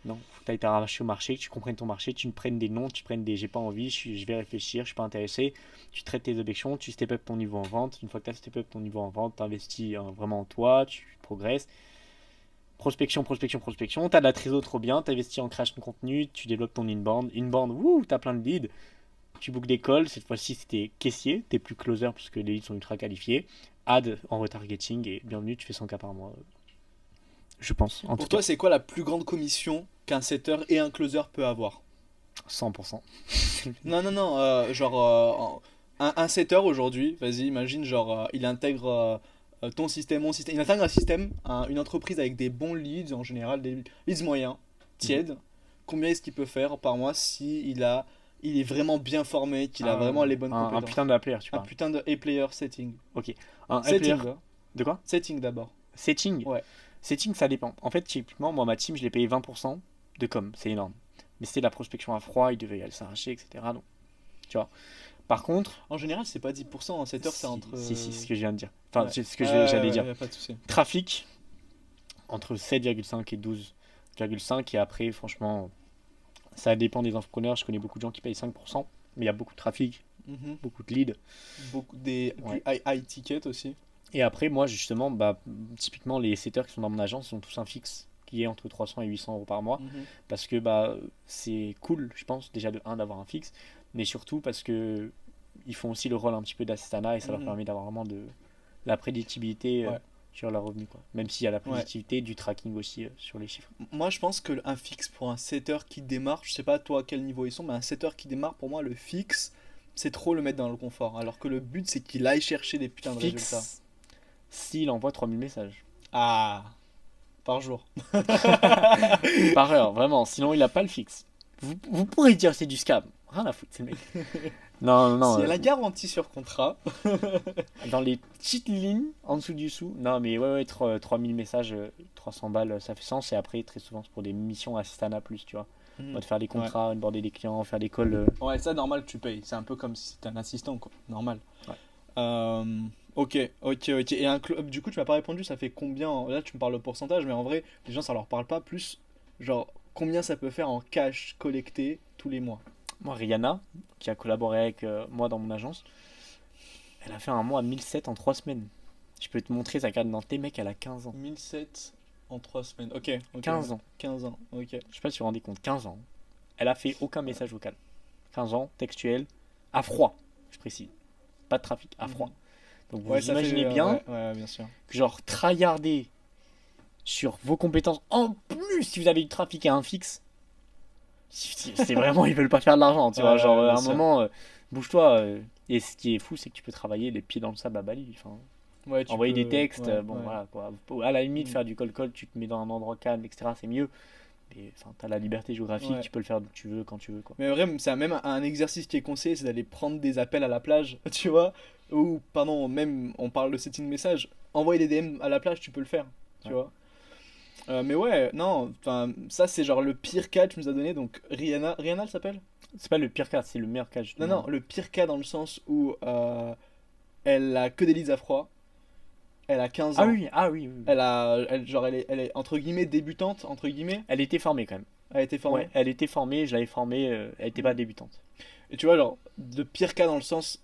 Non, faut que tu ailles t'arracher au marché, que tu comprennes ton marché, tu prennes des noms, tu prennes des j'ai pas envie, je vais réfléchir, je suis pas intéressé. Tu traites tes objections, tu step up ton niveau en vente. Une fois que tu as step up ton niveau en vente, tu investis vraiment en toi, tu progresses. Prospection, tu as de la trésor trop bien, tu investis en création de contenu, tu développes ton inbound. Inbound, wouh, tu as plein de leads. Tu bookes des calls, cette fois-ci c'était caissier, t'es plus closer parce que les leads sont ultra qualifiés. Ad en retargeting et bienvenue, tu fais 100K par mois. Je pense. En tout Pour toi, c'est quoi la plus grande commission qu'un setter et un closer peut avoir? cas, 100%. Non, genre un setter aujourd'hui, vas-y, imagine, genre il intègre ton système, mon système. Il intègre un système, une entreprise avec des bons leads, en général des leads moyens, tièdes. Combien est-ce qu'il peut faire par mois si il est vraiment bien formé, qu'il a vraiment les bonnes compétences. Un putain de A-player, tu Un parles. putain de A-player setting. Ok. Un Setting, A-player. hein. De quoi? Setting d'abord. Setting. Ouais. Setting, ça dépend. En fait, typiquement, moi, ma team, je l'ai payé 20% de com. C'est énorme. Mais c'était de la prospection à froid, il devait aller s'arracher, etc. Donc, tu vois. Par contre. En général, c'est pas 10%, en 7 heures, c'est entre. Si, c'est ce que je viens de dire. Enfin, Ouais. c'est ce que j'allais dire. Y a pas de souci. Trafic, entre 7,5 et 12,5. Et après, franchement, ça dépend des entrepreneurs. Je connais beaucoup de gens qui payent 5%. Mais il y a beaucoup de trafic, Mhm. beaucoup de leads. Beaucoup Ouais. du high ticket aussi. Et après, moi, justement, bah, typiquement, les setters qui sont dans mon agence sont tous un fixe qui est entre 300 et 800 euros par mois. Mhm. Parce que bah, c'est cool, je pense, déjà de 1 d'avoir un fixe. Mais surtout parce que ils font aussi le rôle un petit peu d'assistanat et ça leur Mhm. permet d'avoir vraiment de la prédictibilité Ouais. sur leurs revenus, quoi. Même s'il y a la prédictibilité, du tracking aussi sur les chiffres. Moi, je pense que un fixe pour un setter qui démarre, je sais pas toi à quel niveau ils sont, mais un setter qui démarre, pour moi, le fixe, c'est trop le mettre dans le confort. Alors que le but, c'est qu'il aille chercher des putains de résultats. Fixe, s'il envoie 3000 messages Ah, par jour. par heure, vraiment. Sinon, il n'a pas le fixe. Vous pourrez dire c'est du scam. Rien à foutre, c'est le mec. Non, non, S'il y a la garantie sur contrat, dans les petites lignes en dessous du sous. Non, mais ouais, 3000 messages, 300 balles, ça fait sens. Et après, très souvent, c'est pour des missions assistanat plus, tu vois. De faire des contrats, onboarder des clients, faire des calls. ouais, ça, normal, tu payes. C'est un peu comme si c'était un assistant, quoi. Normal. Ouais. Ok. Et du coup, tu m'as pas répondu, ça fait combien? Là, tu me parles le pourcentage, mais en vrai, les gens, ça leur parle pas plus. Genre, combien ça peut faire en cash collecté tous les mois? Moi, Rihanna, qui a collaboré avec moi dans mon agence, elle a fait un mois à 1007 en 3 semaines. Je peux te montrer sa carte d'identité, mec, elle a 15 ans. 1007 en 3 semaines. Ok. 15 ans. 15 ans, ok. Je sais pas si vous vous rendez compte, 15 ans. Elle a fait aucun message vocal. 15 ans, textuel, à froid, je précise. Pas de trafic, à froid. Donc vous ça imaginez fait, bien ouais, bien sûr. que genre tryharder sur vos compétences, en plus si vous avez du trafic à un fixe, c'est vraiment, ils veulent pas faire de l'argent, tu vois. Ouais, Genre bien à un sûr. moment, bouge-toi. Et ce qui est fou, c'est que tu peux travailler les pieds dans le sable à Bali. Enfin, Ouais, tu envoyer peux- des textes, ouais, bon ouais. voilà quoi. À la limite, Mm. faire du call, tu te mets dans un endroit calme, etc. C'est mieux. Mais enfin, t'as la liberté géographique, Ouais. tu peux le faire d'où tu veux, quand tu veux, quoi. Mais vraiment, c'est même un exercice qui est conseillé, c'est d'aller prendre des appels à la plage, tu vois. Ou, pardon, même, on parle de setting message, envoyer des DM à la plage, tu peux le faire, tu Ouais. vois. Mais ouais, non, enfin, ça c'est genre le pire cas que tu nous as donné, donc Rihanna, elle s'appelle? C'est pas le pire cas, c'est le meilleur cas, Non, justement. non, le pire cas dans le sens où elle a que des leads à froid, elle a 15 ans, Ah oui, oui, oui. elle est entre guillemets débutante, entre guillemets, Elle était formée quand même. elle a été formée. Ouais, elle était formée, je l'avais formée, elle était pas débutante. Et tu vois, genre, de pire cas dans le sens,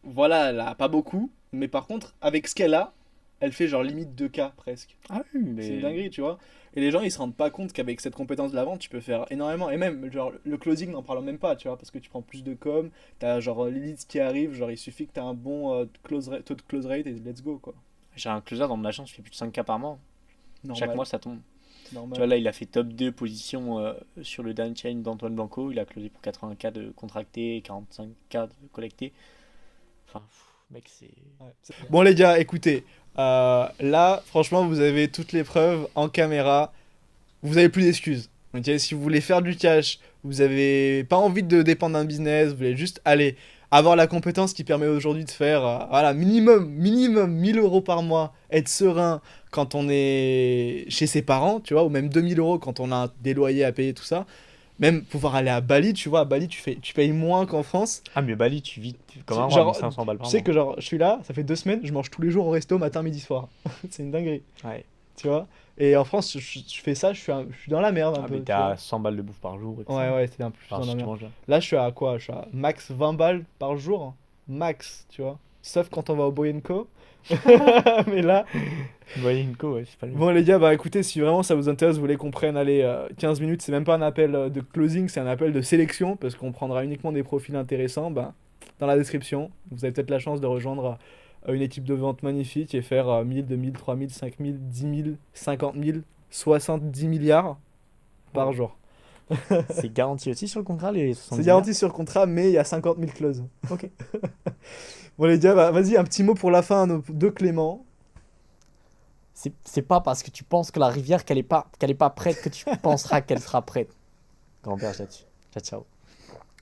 voilà, elle a pas beaucoup, mais par contre, avec ce qu'elle a, elle fait genre limite 2K presque. Ah oui, C'est mais. une dinguerie, tu vois. Et les gens, ils se rendent pas compte qu'avec cette compétence de la vente, tu peux faire énormément. Et même, genre, le closing, n'en parlons même pas, tu vois, parce que tu prends plus de com, t'as genre les leads qui arrivent, genre, il suffit que t'as un bon taux de close rate et let's go, quoi. J'ai un closer dans mon agence, je fais plus de 5K par mois. Normal. Chaque mois, ça tombe. Normal. Tu vois, là, il a fait top 2 position sur le down chain d'Antoine Blanco. Il a closé pour 80K de contracté, 45K de collecté. Enfin, mec, c'est. Bon les gars, écoutez, là, franchement, vous avez toutes les preuves en caméra. Vous avez plus d'excuses. Ok, si vous voulez faire du cash, vous avez pas envie de dépendre d'un business, vous voulez juste aller avoir la compétence qui permet aujourd'hui de faire voilà, minimum 1000 euros par mois, être serein quand on est chez ses parents, tu vois, ou même 2000 euros quand on a des loyers à payer, tout ça. Même pouvoir aller à Bali, tu vois, à Bali, tu payes moins qu'en France. Ah, mais Bali, tu vis comme un Genre, roi, 500 balles par Tu sais mois. que genre, je suis là, ça fait 2 semaines, je mange tous les jours au resto, matin, midi, soir. C'est une dinguerie, Ouais. tu vois. Et en France, je fais ça, je suis dans la merde un Ah, peu. mais tu t'es vois. à 100 balles de bouffe par jour. Et tout Ouais, ça. ouais, c'est un peu plus Enfin, dans la si tu merde. manges là. Là, je suis à quoi? Je suis à max 20 balles par jour. Max, tu vois. Sauf quand on va au Boyenco. Mais là, Ouais, Inco, ouais, c'est pas le bon les gars, bah écoutez, si vraiment ça vous intéresse, vous voulez qu'on prenne, allez, 15 minutes, c'est même pas un appel de closing, c'est un appel de sélection, parce qu'on prendra uniquement des profils intéressants, bah, dans la description, vous avez peut-être la chance de rejoindre une équipe de vente magnifique et faire 1000, 2000, 3000, 5000, 10 000, 50 000, 70 milliards par Ouais. jour. C'est garanti aussi sur le contrat, les 70 C'est garanti sur contrat, mais il y a 50 000 clauses. Ok. Bon les gars, bah, vas-y, un petit mot pour la fin à nos deux Clément. c'est pas parce que tu penses que la rivière qu'elle est pas prête que tu penseras qu'elle sera prête. Grand-père, là-dessus. Ciao, ciao.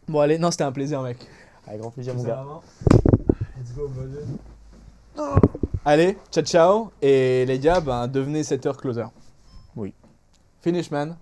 Bon, allez, non, c'était un plaisir, mec. Avec grand plaisir, mon gars. Let's go, allez, ciao, ciao. Et les gars, ben, devenez 7 heures closer. Oui. Finish, man.